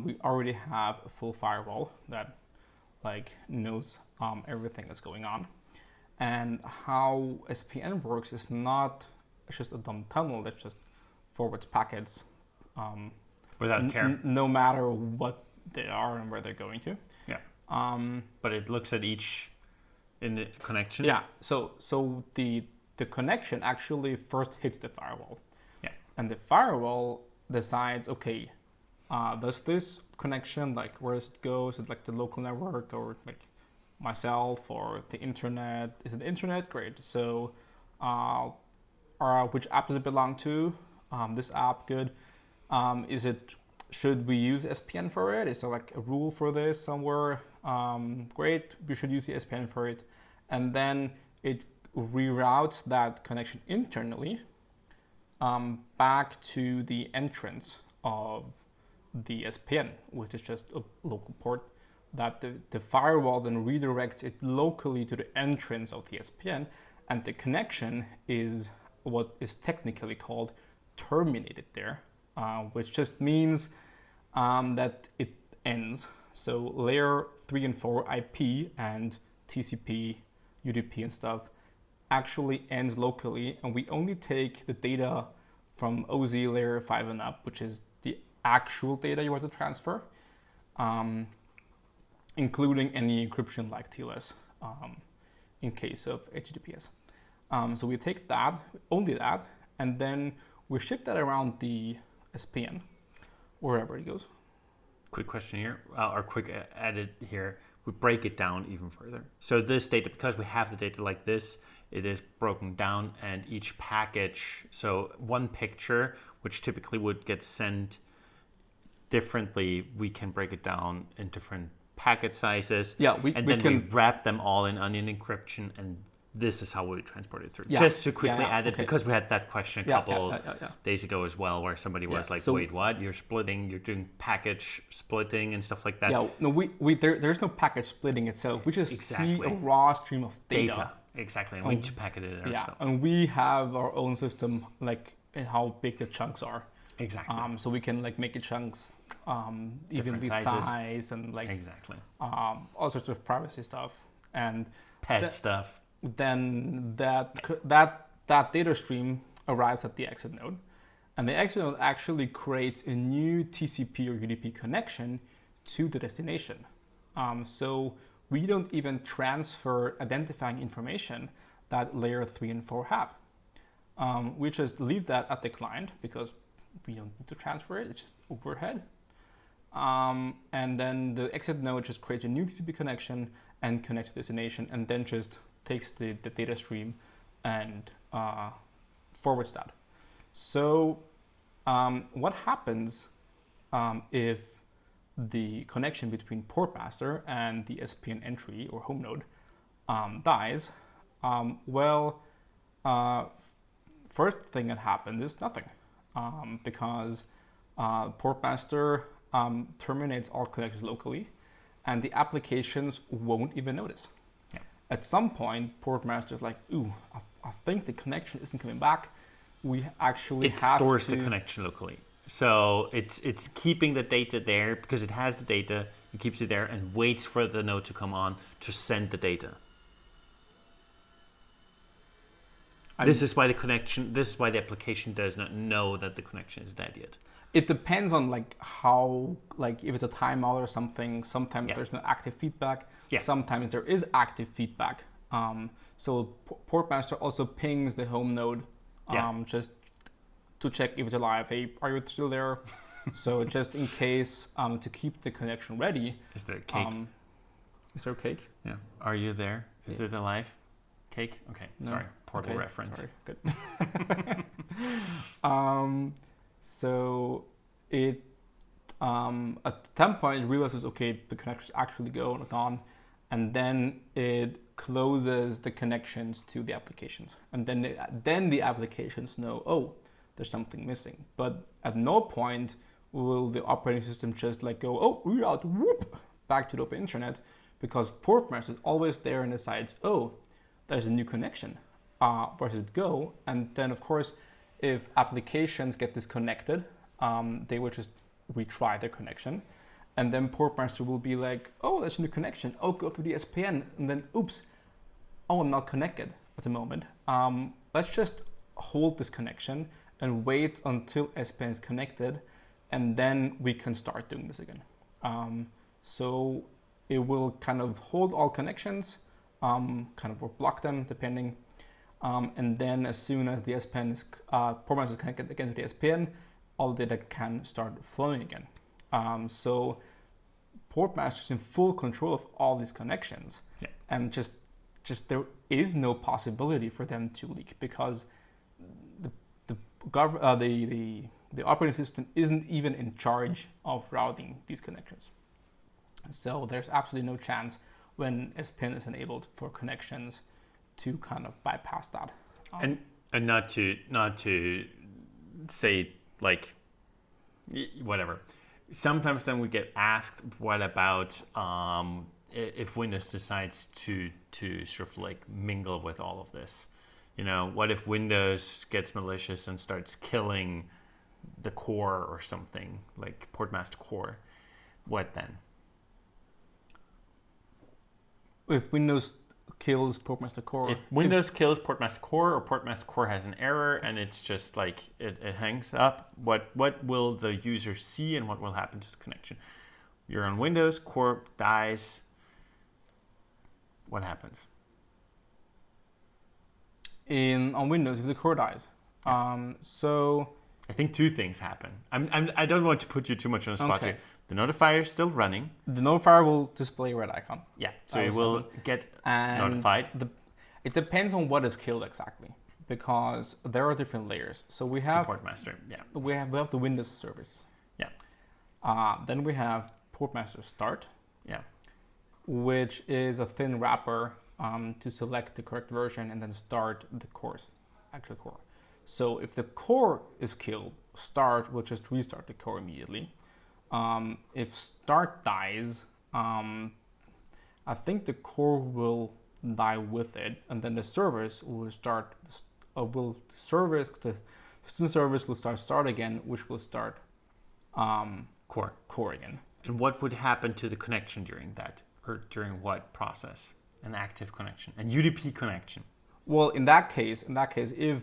Speaker 2: we already have a full firewall that knows everything that's going on. And how SPN works is not just a dumb tunnel that just forwards packets
Speaker 1: without care,
Speaker 2: no matter what they are and where they're going to.
Speaker 1: Yeah. But it looks at each in the connection.
Speaker 2: Yeah. So the connection actually first hits the firewall.
Speaker 1: Yeah.
Speaker 2: And the firewall decides, okay, does this connection, where does it go? Is it the local network or myself or the internet? Is it the internet? Great. So which app does it belong to? This app, good. Should we use SPN for it? Is there a rule for this somewhere? Great, we should use the SPN for it. And then it reroutes that connection internally back to the entrance of the SPN, which is just a local port, that the firewall then redirects it locally to the entrance of the SPN, and the connection is what is technically called terminated there, which just means that it ends. So layer 3 and 4 IP and TCP, UDP and stuff actually ends locally, and we only take the data from OZ layer 5 and up, which is the actual data you want to transfer, including any encryption like TLS in case of HTTPS. So we take that, only that, and then we ship that around the SPN, wherever it goes.
Speaker 1: Quick question here, or quick edit here. We break it down even further. So this data, because we have the data like this, it is broken down, and each package, so one picture, which typically would get sent differently, we can break it down in different packet sizes.
Speaker 2: Yeah,
Speaker 1: we wrap them all in onion encryption, and this is how we transport it through. Yeah. Just to quickly add it, okay. Because we had that question a couple days ago as well, where somebody was like, so, wait, what? You're splitting, you're doing package splitting and stuff like that.
Speaker 2: Yeah, no, there's no package splitting itself. We just see a raw stream of data.
Speaker 1: Exactly, and we just packet it ourselves.
Speaker 2: Yeah, and we have our own system, like in how big the chunks are.
Speaker 1: Exactly.
Speaker 2: So we can like make the chunks evenly sized and like all sorts of privacy stuff and
Speaker 1: pet stuff.
Speaker 2: Then that data stream arrives at the exit node, and the exit node actually creates a new TCP or UDP connection to the destination. So we don't even transfer identifying information that layer 3 and 4 have. We just leave that at the client because we don't need to transfer it, it's just overhead. And then the exit node just creates a new TCP connection and connects to the destination, and then just takes the data stream and forwards that. So what happens if the connection between portmaster and the SPN entry or home node dies? First thing that happens is nothing, because portmaster terminates all connections locally, and the applications won't even notice. Yeah. At some point, portmaster is like, ooh, I think the connection isn't coming back. We actually
Speaker 1: it stores the connection locally. So it's keeping the data there because it has the data, it keeps it there and waits for the node to come on to send the data. This is why the application does not know that the connection is dead yet.
Speaker 2: It depends on like how, like if it's a timeout or something, sometimes there's no active feedback. Yeah. Sometimes there is active feedback. So portmaster also pings the home node just to check if it's alive. Hey, are you still there? So just in case, to keep the connection ready.
Speaker 1: Is there a cake?
Speaker 2: Is there a cake?
Speaker 1: Yeah. Are you there? Is it alive? Cake? Okay. No. Sorry. Portal reference.
Speaker 2: Sorry. Good. So it at some point it realizes, okay, the connection's actually gone, and then it closes the connections to the applications, and then the applications know, oh, there's something missing. But at no point will the operating system just like go, oh, reroute, whoop, back to the open internet, because portmaster is always there and decides, oh, there's a new connection. Where does it go? And then, of course, if applications get disconnected, they will just retry their connection. And then portmaster will be like, oh, there's a new connection. Oh, go through the SPN. And then, oops, oh, I'm not connected at the moment. Let's just hold this connection and wait until SPN is connected. And then we can start doing this again. So it will kind of hold all connections, kind of or block them depending. And then as soon as the SPN is, portmaster is connected again to the SPN, all data can start flowing again. So portmaster is in full control of all these connections, and just there is no possibility for them to leak because the operating system isn't even in charge of routing these connections. So there's absolutely no chance when SPN is enabled for connections to kind of bypass that.
Speaker 1: And not to say like whatever. Sometimes then we get asked, what about if Windows decides to sort of like mingle with all of this? You know, what if Windows gets malicious and starts killing the core or something, like portmaster core? What then?
Speaker 2: If Windows kills Portmaster Core.
Speaker 1: If Windows kills Portmaster Core or Portmaster Core has an error and it's just like it hangs up, what will the user see and what will happen to the connection? You're on Windows, Core dies. What happens?
Speaker 2: On Windows, if the core dies.
Speaker 1: Yeah.
Speaker 2: So
Speaker 1: I think two things happen. I don't want to put you too much on the spot
Speaker 2: Okay.
Speaker 1: here. The notifier is still running.
Speaker 2: the notifier will display a red icon.
Speaker 1: Yeah, so it will get
Speaker 2: And
Speaker 1: notified.
Speaker 2: It depends on what is killed exactly, because there are different layers. So we have
Speaker 1: Portmaster, yeah.
Speaker 2: we have the Windows service.
Speaker 1: Yeah.
Speaker 2: Then we have Portmaster Start,
Speaker 1: Yeah.
Speaker 2: which is a thin wrapper to select the correct version and then start the actual core. So if the core is killed, Start will just restart the core immediately. If Start dies, I think the core will die with it, and then the service will start. The system service will start again, which will start core again.
Speaker 1: And what would happen to the connection during that? Or during what process? An active connection, an UDP connection.
Speaker 2: Well, in that case, if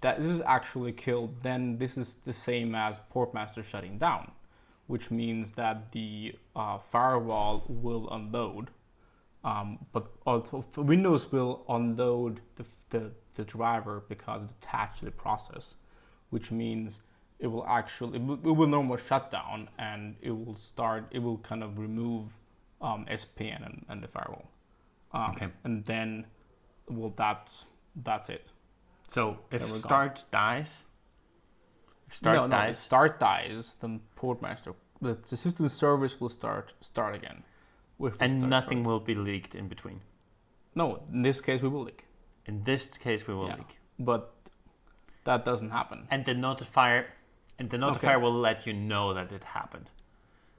Speaker 2: that this is actually killed, then this is the same as Portmaster shutting down, which means that the firewall will unload, but also Windows will unload the driver because it's attached to the process, which means it will normally shut down and it will kind of remove SPN and the firewall.
Speaker 1: Okay.
Speaker 2: And then, well, that's it.
Speaker 1: So if
Speaker 2: There we go.
Speaker 1: Start dies,
Speaker 2: If Start dies, then Portmaster, the system service will start again. With the
Speaker 1: and
Speaker 2: start
Speaker 1: nothing
Speaker 2: code.
Speaker 1: will be leaked in between.
Speaker 2: No, in this case we will leak.
Speaker 1: In this case, we will
Speaker 2: Yeah.
Speaker 1: leak.
Speaker 2: But that doesn't happen.
Speaker 1: And the notifier
Speaker 2: Okay.
Speaker 1: will let you know that it happened.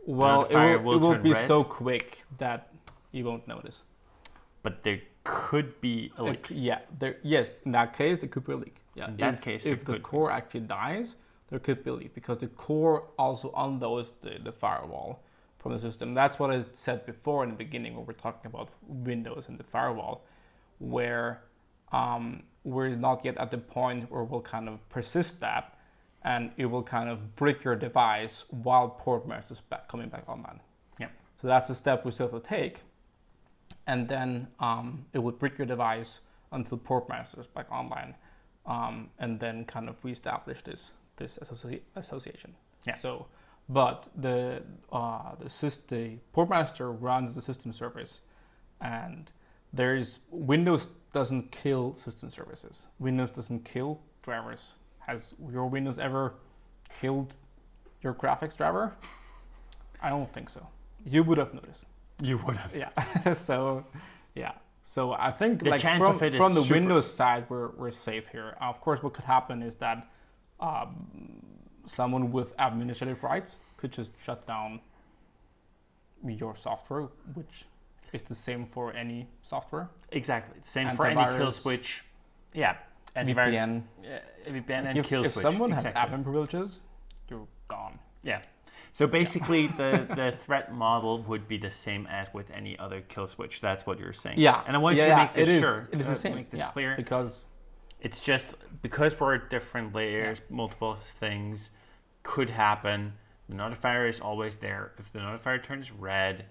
Speaker 2: Well,
Speaker 1: notifier
Speaker 2: it
Speaker 1: will
Speaker 2: will
Speaker 1: turn
Speaker 2: be
Speaker 1: red.
Speaker 2: so quick that you won't notice.
Speaker 1: But there could be a leak.
Speaker 2: Yes, in that case, there could be a leak. Yeah,
Speaker 1: In that case, there
Speaker 2: if the
Speaker 1: could be.
Speaker 2: core actually dies, there could be a leak because the core also unloads the firewall from the system. That's what I said before in the beginning when we're talking about Windows and the firewall, where we're not yet at the point where we'll kind of persist that, and it will kind of brick your device while Portmaster is coming back online.
Speaker 1: Yeah.
Speaker 2: So that's a step we still have to take. And then it would brick your device until Portmaster is back online, and then kind of reestablish this association.
Speaker 1: Yeah.
Speaker 2: So, but the Portmaster runs the system service, and Windows doesn't kill system services. Windows doesn't kill drivers. Has your Windows ever killed your graphics driver? I don't think so. You would have noticed.
Speaker 1: You would have.
Speaker 2: Yeah. So I think
Speaker 1: The
Speaker 2: like
Speaker 1: chance of it is
Speaker 2: from the
Speaker 1: super.
Speaker 2: Windows side, we're safe here. Of course, what could happen is that someone with administrative rights could just shut down your software, which is the same for any software.
Speaker 1: Exactly. Same for any kill switch. Yeah. Antivirus,
Speaker 2: VPN.
Speaker 1: VPN and
Speaker 2: If
Speaker 1: kill switch.
Speaker 2: someone has
Speaker 1: Exactly.
Speaker 2: admin privileges, you're gone.
Speaker 1: Yeah. So basically, the threat model would be the same as with any other kill switch. That's what you're saying.
Speaker 2: Yeah.
Speaker 1: And I want you to make this
Speaker 2: it is,
Speaker 1: sure.
Speaker 2: It is the same.
Speaker 1: Make this
Speaker 2: yeah,
Speaker 1: clear.
Speaker 2: because
Speaker 1: It's just because we're at different layers, multiple things could happen. The notifier is always there. If the notifier turns red,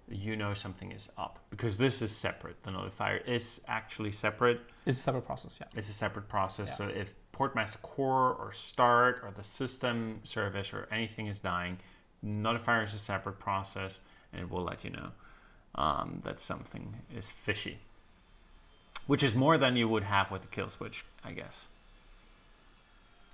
Speaker 1: you know something is up because this is separate. The notifier is actually separate.
Speaker 2: it's a separate process. Yeah.
Speaker 1: It's a separate process.
Speaker 2: Yeah.
Speaker 1: So if Portmaster Core or Start or the system service or anything is dying, notifier is a separate process and it will let you know that something is fishy. Which is more than you would have with the kill switch, I guess.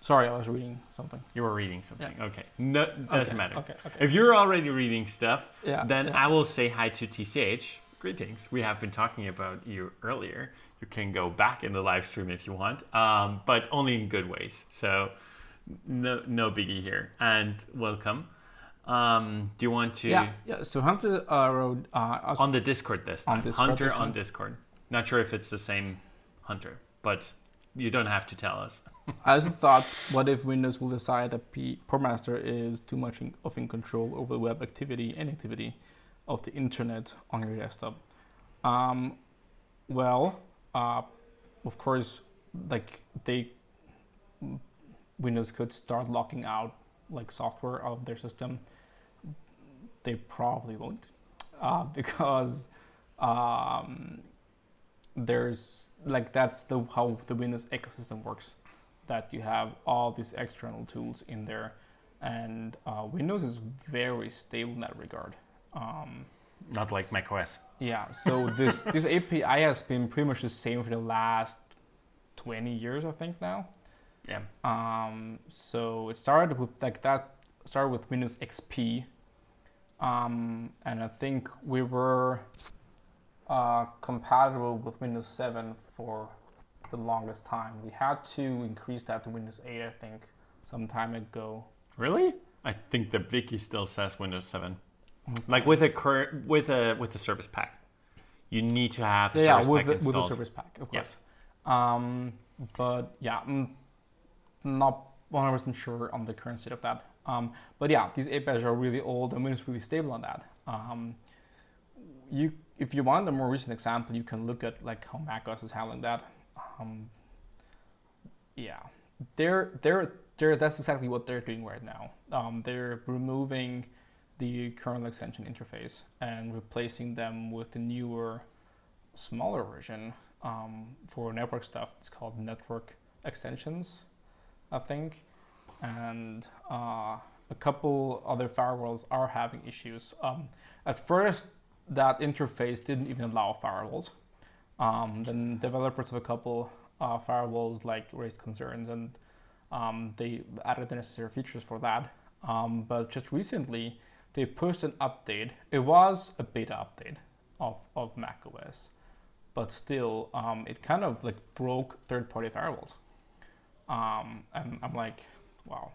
Speaker 2: Sorry, I was reading something.
Speaker 1: You were reading something. Okay. No, doesn't matter.
Speaker 2: Okay.
Speaker 1: If you're already reading stuff, then
Speaker 2: yeah.
Speaker 1: I will say hi to TCH. Greetings. We have been talking about you earlier. You can go back in the live stream if you want, but only in good ways. So no biggie here. And welcome. Do you want to...
Speaker 2: Yeah. So Hunter wrote...
Speaker 1: on the Discord this time.
Speaker 2: On Discord
Speaker 1: Hunter
Speaker 2: this time?
Speaker 1: on Discord. Not sure if it's the same Hunter, but you don't have to tell us.
Speaker 2: I also thought, what if Windows will decide that Portmaster is too much in control over web activity and activity, of the internet on your desktop? Well, of course, like Windows could start locking out like software out of their system. They probably won't, because there's like that's how the Windows ecosystem works. That you have all these external tools in there, and Windows is very stable in that regard.
Speaker 1: Not like macOS.
Speaker 2: Yeah, so this API has been pretty much the same for the last 20 years, I think now.
Speaker 1: Yeah.
Speaker 2: So it started with started with Windows XP, and I think we were compatible with Windows 7 for the longest time. We had to increase that to Windows 8, I think, some time ago.
Speaker 1: Really? I think the wiki still says Windows 7. Okay. Like with a service pack, you need to have a service pack installed.
Speaker 2: With a service pack, of course. Yeah. But yeah, I'm not 100% sure on the current state of that. But yeah, these APIs are really old and Windows is really stable on that. If you want a more recent example, you can look at like how macOS is handling that. Yeah, that's exactly what they're doing right now. They're removing the kernel extension interface and replacing them with the newer, smaller version for network stuff. It's called network extensions, I think, and a couple other firewalls are having issues. At first, that interface didn't even allow firewalls. Then developers of a couple firewalls raised concerns, and they added the necessary features for that. But just recently, they pushed an update. It was a beta update of macOS, but still, it kind of broke third-party firewalls. And I'm like, wow.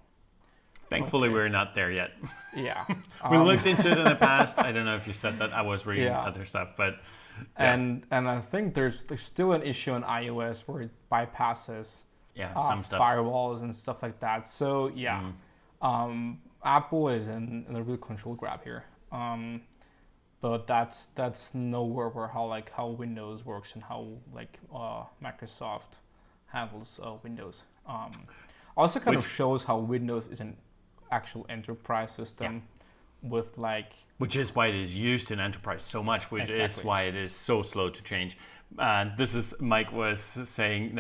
Speaker 1: Thankfully, we're not there yet.
Speaker 2: Yeah.
Speaker 1: We looked into it in the past. I don't know if you said that. I was reading other stuff, but
Speaker 2: yeah. And I think there's still an issue on iOS where it bypasses
Speaker 1: some stuff.
Speaker 2: Firewalls and stuff like that. So yeah, Apple is in a real control grab here. But that's nowhere where how Windows works and how Microsoft handles Windows. Also kind of shows how Windows is an actual enterprise system with
Speaker 1: which is why it is used in enterprise so much, which is why it is so slow to change. This is Mike was saying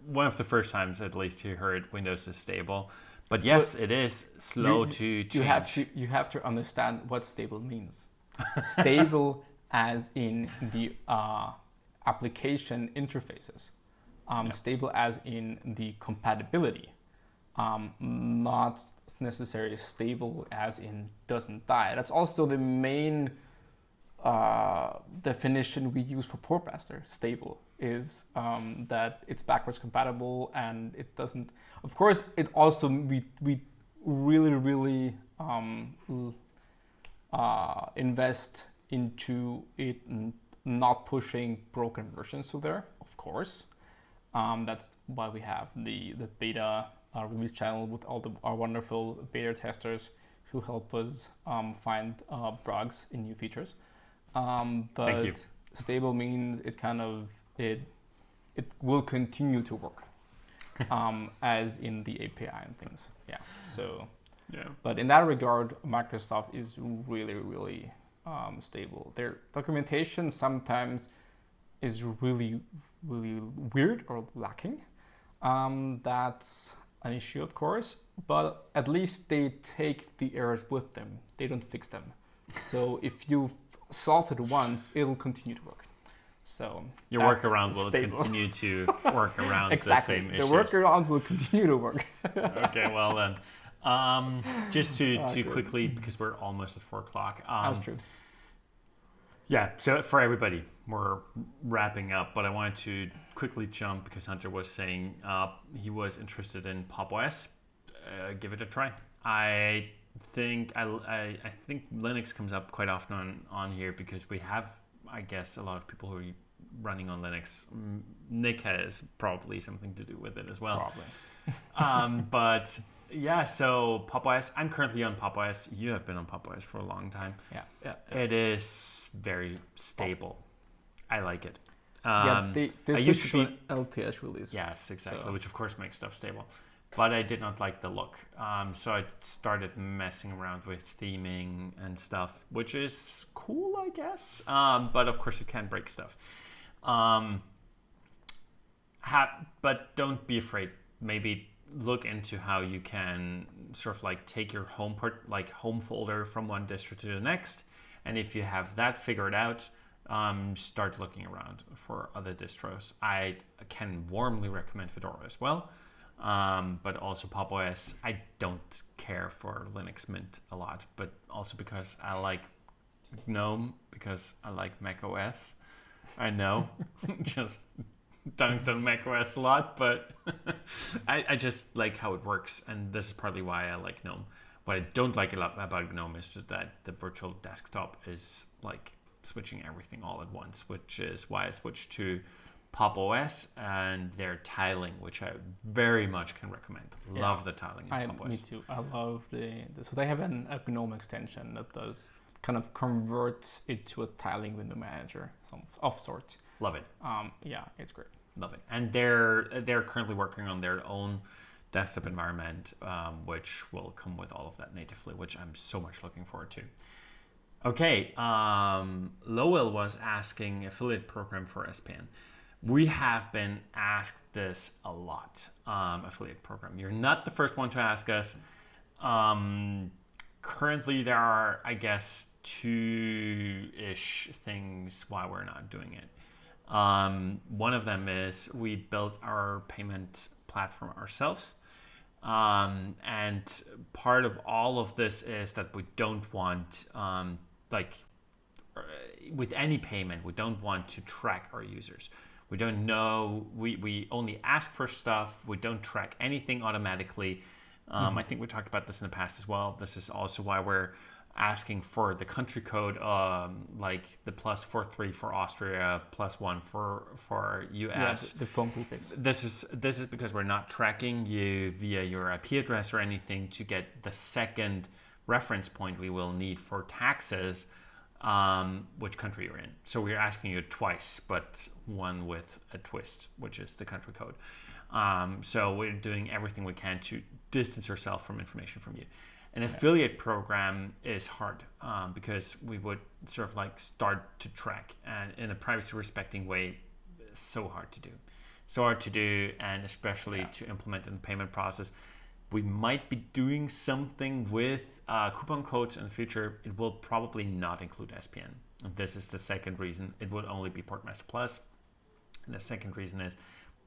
Speaker 1: one of the first times at least he heard Windows is stable. But yes, it is slow to change.
Speaker 2: You have to understand what stable means. Stable as in the application interfaces. Stable as in the compatibility. Not necessarily stable as in doesn't die. That's also the main definition we use for Portmaster. Stable is that it's backwards compatible and it doesn't. Of course, it also we really invest into it not pushing broken versions to there. Of course, that's why we have the beta release channel with all our wonderful beta testers who help us find bugs in new features. But
Speaker 1: Thank you.
Speaker 2: Stable means it will continue to work, as in the API and things. Yeah. So. Yeah. But in that regard, Microsoft is really stable. Their documentation sometimes is really weird or lacking. That's an issue, of course, but at least they take the errors with them. They don't fix them. So if you've solved it once, it'll continue to work. So
Speaker 1: your workaround will continue to work around the same issues.
Speaker 2: The workaround will continue to work.
Speaker 1: Okay, well then. Just to quickly, because we're almost at 4:00.
Speaker 2: That's true.
Speaker 1: Yeah, so for everybody, we're wrapping up, but I wanted to quickly jump because Hunter was saying he was interested in Pop OS. Give it a try. I think Linux comes up quite often on here because we have, I guess, a lot of people who are running on Linux. Nick has probably something to do with it as well.
Speaker 2: Probably.
Speaker 1: But Yeah, so Pop! OS. I'm currently on Pop! OS. You have been on Pop! OS for a long time.
Speaker 2: Yeah.
Speaker 1: It is very stable. I like it.
Speaker 2: They
Speaker 1: I
Speaker 2: switched
Speaker 1: used to
Speaker 2: to
Speaker 1: be
Speaker 2: an LTS release.
Speaker 1: Yes, exactly,
Speaker 2: So-
Speaker 1: which of course makes stuff stable. But I did not like the look. So I started messing around with theming and stuff, which is cool, I guess. But of course, it can break stuff. But don't be afraid. Maybe look into how you can sort of like take your home folder from one distro to the next. And if you have that figured out, start looking around for other distros. I can warmly recommend Fedora as well, but also Pop! OS. I don't care for Linux Mint a lot, but also because I like GNOME, because I like Mac OS. I know, just dunked on Mac OS a lot, but I just like how it works, and this is partly why I like GNOME. What I don't like a lot about GNOME is just that the virtual desktop is like switching everything all at once, which is why I switched to Pop! OS and their tiling, which I very much can recommend. Love the tiling in Pop! OS.
Speaker 2: Me too. I love so they have a GNOME extension that does kind of converts it to a tiling window manager of sorts.
Speaker 1: Love it.
Speaker 2: Yeah, it's great.
Speaker 1: Love it. And they're currently working on their own desktop environment, which will come with all of that natively, which I'm so much looking forward to. Okay, Lowell was asking affiliate program for SPN. We have been asked this a lot, affiliate program. You're not the first one to ask us. Currently, there are, I guess, 2-ish things why we're not doing it. One of them is we built our payment platform ourselves. And part of all of this is that we don't want, with any payment, we don't want to track our users. We don't know, we only ask for stuff. We don't track anything automatically. I think we talked about this in the past as well. This is also why we're asking for the country code, like the +43 for Austria, +1 for US.
Speaker 2: Yeah, the phone prefix.
Speaker 1: This is because we're not tracking you via your IP address or anything to get the second reference point we will need for taxes, which country you're in. So we're asking you twice, but one with a twist, which is the country code. So we're doing everything we can to distance ourselves from information from you. An affiliate program is hard because we would sort of like start to track, and in a privacy respecting way, so hard to do, and especially to implement in the payment process. We might be doing something with coupon codes in the future. It will probably not include SPN. And this is the second reason. It would only be Portmaster Plus. And the second reason is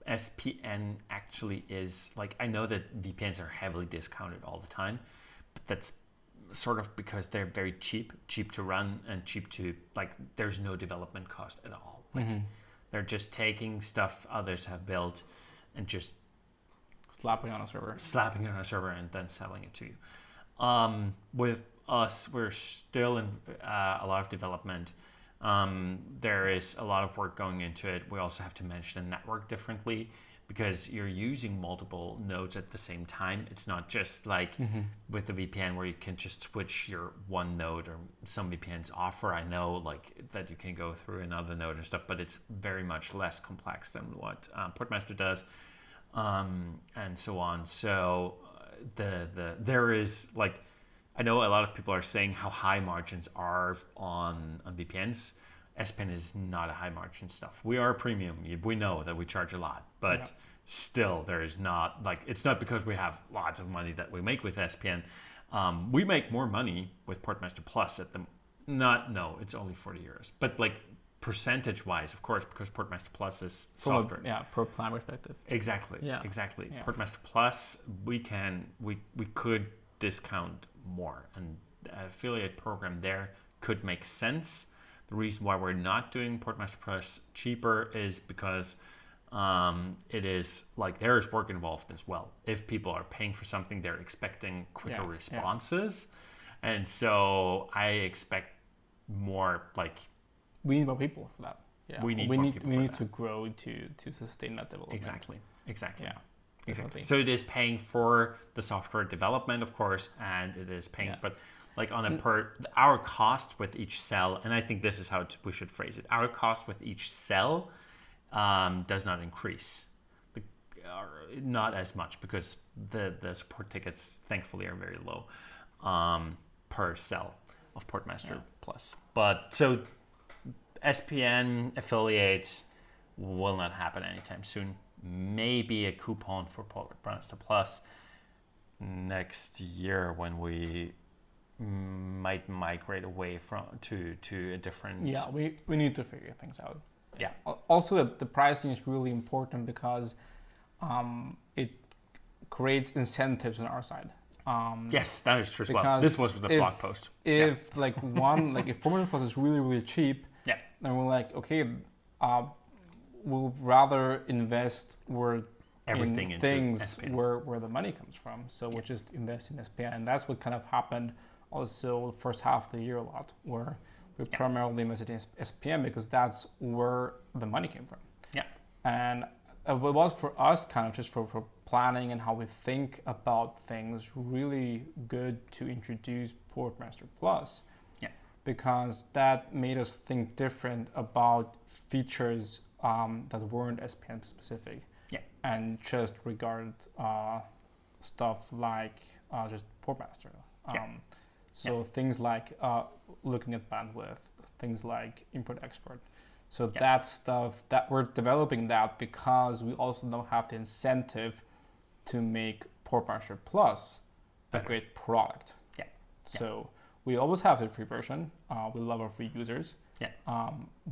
Speaker 1: SPN actually is, like, I know that VPNs are heavily discounted all the time, but that's sort of because they're very cheap to run and cheap to, like, there's no development cost at all. Like, they're just taking stuff others have built and just
Speaker 2: slapping on a server
Speaker 1: and then selling it to you. With us, we're still in a lot of development. There is a lot of work going into it. We also have to manage the network differently because you're using multiple nodes at the same time. It's not just like with the VPN where you can just switch your one node, or some VPNs offer, I know, like that you can go through another node and stuff, but it's very much less complex than what Portmaster does, and so on. So there is, like, I know a lot of people are saying how high margins are on VPNs. SPN is not a high margin stuff. We are premium. We know that we charge a lot, but still there is not, like, it's not because we have lots of money that we make with SPN. We make more money with Portmaster Plus at the, it's only 40 euros. But like percentage wise, of course, because Portmaster Plus is software.
Speaker 2: Per plan perspective.
Speaker 1: Exactly.
Speaker 2: Yeah.
Speaker 1: Exactly.
Speaker 2: Yeah.
Speaker 1: Portmaster Plus, we could discount more, and the affiliate program there could make sense. The reason why we're not doing Portmaster Plus cheaper is because it is like there is work involved as well. If people are paying for something, they're expecting quicker responses, and so I expect more. Like,
Speaker 2: we need more people for that. Yeah,
Speaker 1: we need
Speaker 2: to grow to sustain that development.
Speaker 1: Exactly.
Speaker 2: Yeah.
Speaker 1: Exactly. So it is paying for the software development, of course, and it is paying, but like on our cost with each cell, and I think this is how we should phrase it. Our cost with each cell does not increase, not as much, because the support tickets, thankfully, are very low per cell of Portmaster Plus. But so SPN affiliates will not happen anytime soon. Maybe a coupon for Portmaster Plus next year when we might migrate away from to a different.
Speaker 2: Yeah, we need to figure things out.
Speaker 1: Yeah.
Speaker 2: Also, the pricing is really important because it creates incentives on our side.
Speaker 1: Yes, that is true as well. This was with the blog post.
Speaker 2: If if Portmaster Plus is really, really cheap, then we're like, okay, we'll rather invest
Speaker 1: everything
Speaker 2: in things where the money comes from. So we'll just invest in SPN, and that's what kind of happened also first half of the year a lot, where we primarily invested in SPN because that's where the money came from.
Speaker 1: Yeah.
Speaker 2: And it was for us kind of just for planning and how we think about things really good to introduce Portmaster Plus.
Speaker 1: Yeah.
Speaker 2: Because that made us think different about features that weren't SPN specific.
Speaker 1: Yeah.
Speaker 2: And just regard stuff like just Portmaster. Things like looking at bandwidth, things like import-export. So that stuff, that we're developing that because we also now have the incentive to make Portmaster Plus a great product.
Speaker 1: Yeah.
Speaker 2: So we always have the free version. We love our free users.
Speaker 1: Yeah.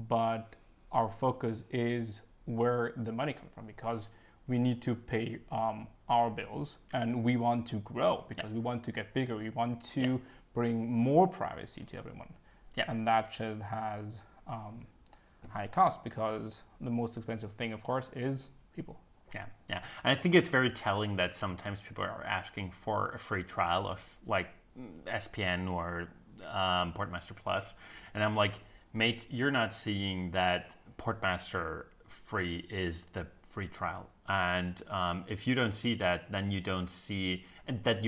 Speaker 2: But our focus is where the money comes from, because we need to pay our bills, and we want to grow because we want to get bigger. We want to bring more privacy to everyone. Yeah. And that just has high cost, because the most expensive thing, of course, is people.
Speaker 1: Yeah. And I think it's very telling that sometimes people are asking for a free trial of like SPN or Portmaster Plus, and I'm like, mate, you're not seeing that Portmaster free is the free trial, and if you don't see that, then you don't see that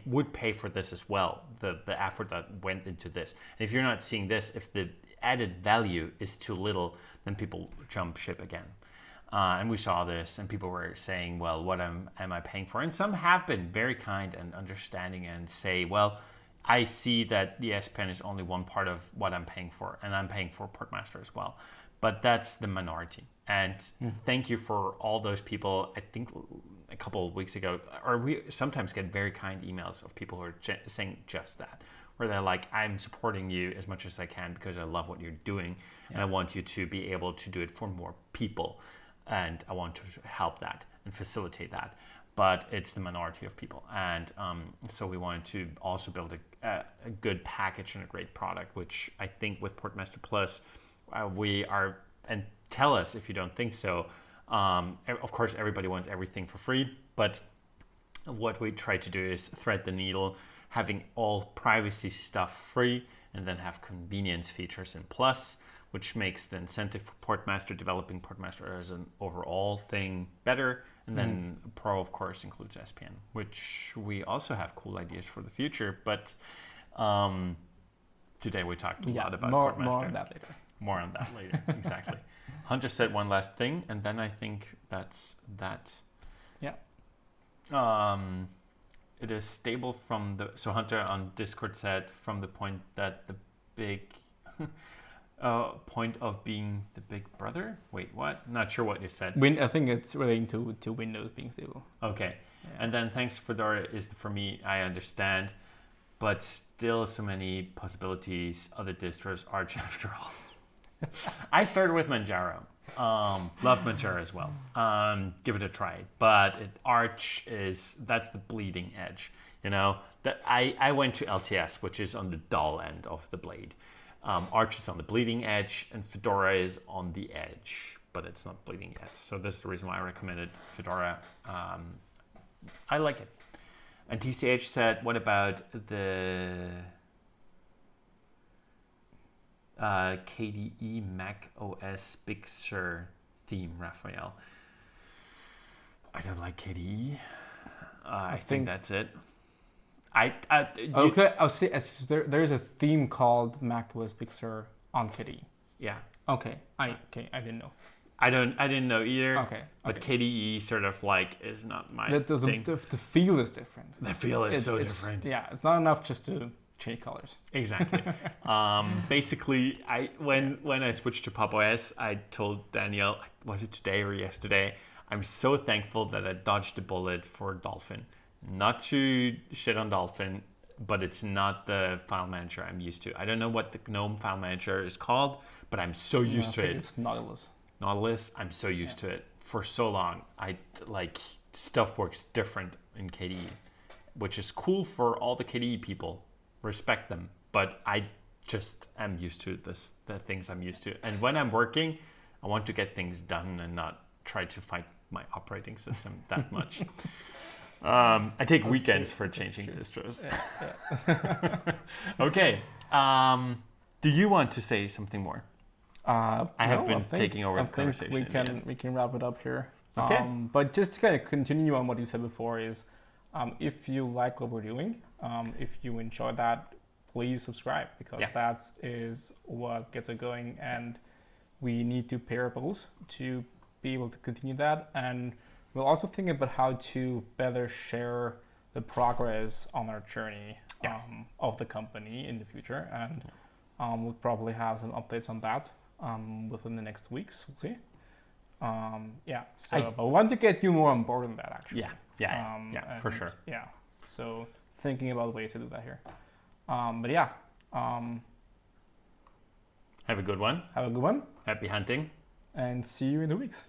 Speaker 1: would pay for this as well, the effort that went into this. And if you're not seeing this, if the added value is too little, then people jump ship again. And we saw this, and people were saying, well, what am I paying for? And some have been very kind and understanding and say, well, I see that the SPN is only one part of what I'm paying for, and I'm paying for Portmaster as well. But that's the minority. And thank you for all those people. I think a couple of weeks ago, or we sometimes get very kind emails of people who are saying just that, where they're like, I'm supporting you as much as I can because I love what you're doing, and I want you to be able to do it for more people, and I want to help that and facilitate that. But it's the minority of people, and so we wanted to also build a good package and a great product, which I think with Portmaster Plus we are. And tell us if you don't think so. Of course, everybody wants everything for free, but what we try to do is thread the needle, having all privacy stuff free, and then have convenience features in Plus, which makes the incentive for Portmaster, developing Portmaster as an overall thing, better. And then Pro, of course, includes SPN, which we also have cool ideas for the future. But today we talked a lot about Portmaster.
Speaker 2: More on that later.
Speaker 1: More on that later, exactly. Hunter said one last thing, and then I think that's that.
Speaker 2: Yeah.
Speaker 1: It is stable from the... So Hunter on Discord said from the point that the big... point of being the big brother? Wait, what? Not sure what you said.
Speaker 2: I think it's relating to Windows being stable.
Speaker 1: Okay. Yeah. And then thanks Fedora is for me, I understand, but still so many possibilities. Other distros, Arch after all. I started with Manjaro. Love Manjaro as well. Give it a try. But Arch that's the bleeding edge. You know, that I went to LTS, which is on the dull end of the blade. Arch is on the bleeding edge, and Fedora is on the edge, but it's not bleeding yet. So this is the reason why I recommended Fedora. I like it. And TCH said, what about the KDE Mac OS Big Sur theme, Raphael? I don't like KDE. I think that's it.
Speaker 2: Okay, I'll see. There's a theme called macOS Big Sur on KDE.
Speaker 1: Yeah.
Speaker 2: Okay, I didn't know.
Speaker 1: I didn't know either.
Speaker 2: Okay.
Speaker 1: But KDE sort of like is not my thing.
Speaker 2: The feel is different.
Speaker 1: The feel is so different.
Speaker 2: Yeah, it's not enough just to change colors.
Speaker 1: Exactly. Basically, when I switched to Pop OS, I told Daniel, was it today or yesterday? I'm so thankful that I dodged the bullet for Dolphin. Not to shit on Dolphin, but it's not the file manager I'm used to. I don't know what the GNOME file manager is called, but I'm so used to it.
Speaker 2: It's Nautilus.
Speaker 1: Nautilus, I'm so used to it for so long. Stuff works different in KDE, which is cool for all the KDE people. Respect them, but I just am used to the things I'm used to. And when I'm working, I want to get things done and not try to fight my operating system that much. I take weekends for changing distros. Yeah. Okay. Do you want to say something more? I have been taking over the conversation.
Speaker 2: We can wrap it up here.
Speaker 1: Okay.
Speaker 2: But just to kind of continue on what you said before is, if you like what we're doing, if you enjoy that, please subscribe, because that is what gets it going, and we need to pay our bills to be able to continue that. And we'll also think about how to better share the progress on our journey of the company in the future, and we'll probably have some updates on that within the next weeks. We'll see. But we want to get you more on board on that, actually.
Speaker 1: For sure.
Speaker 2: Yeah, so thinking about ways to do that here.
Speaker 1: Have a good one.
Speaker 2: Have a good one.
Speaker 1: Happy hunting.
Speaker 2: And see you in 2 weeks.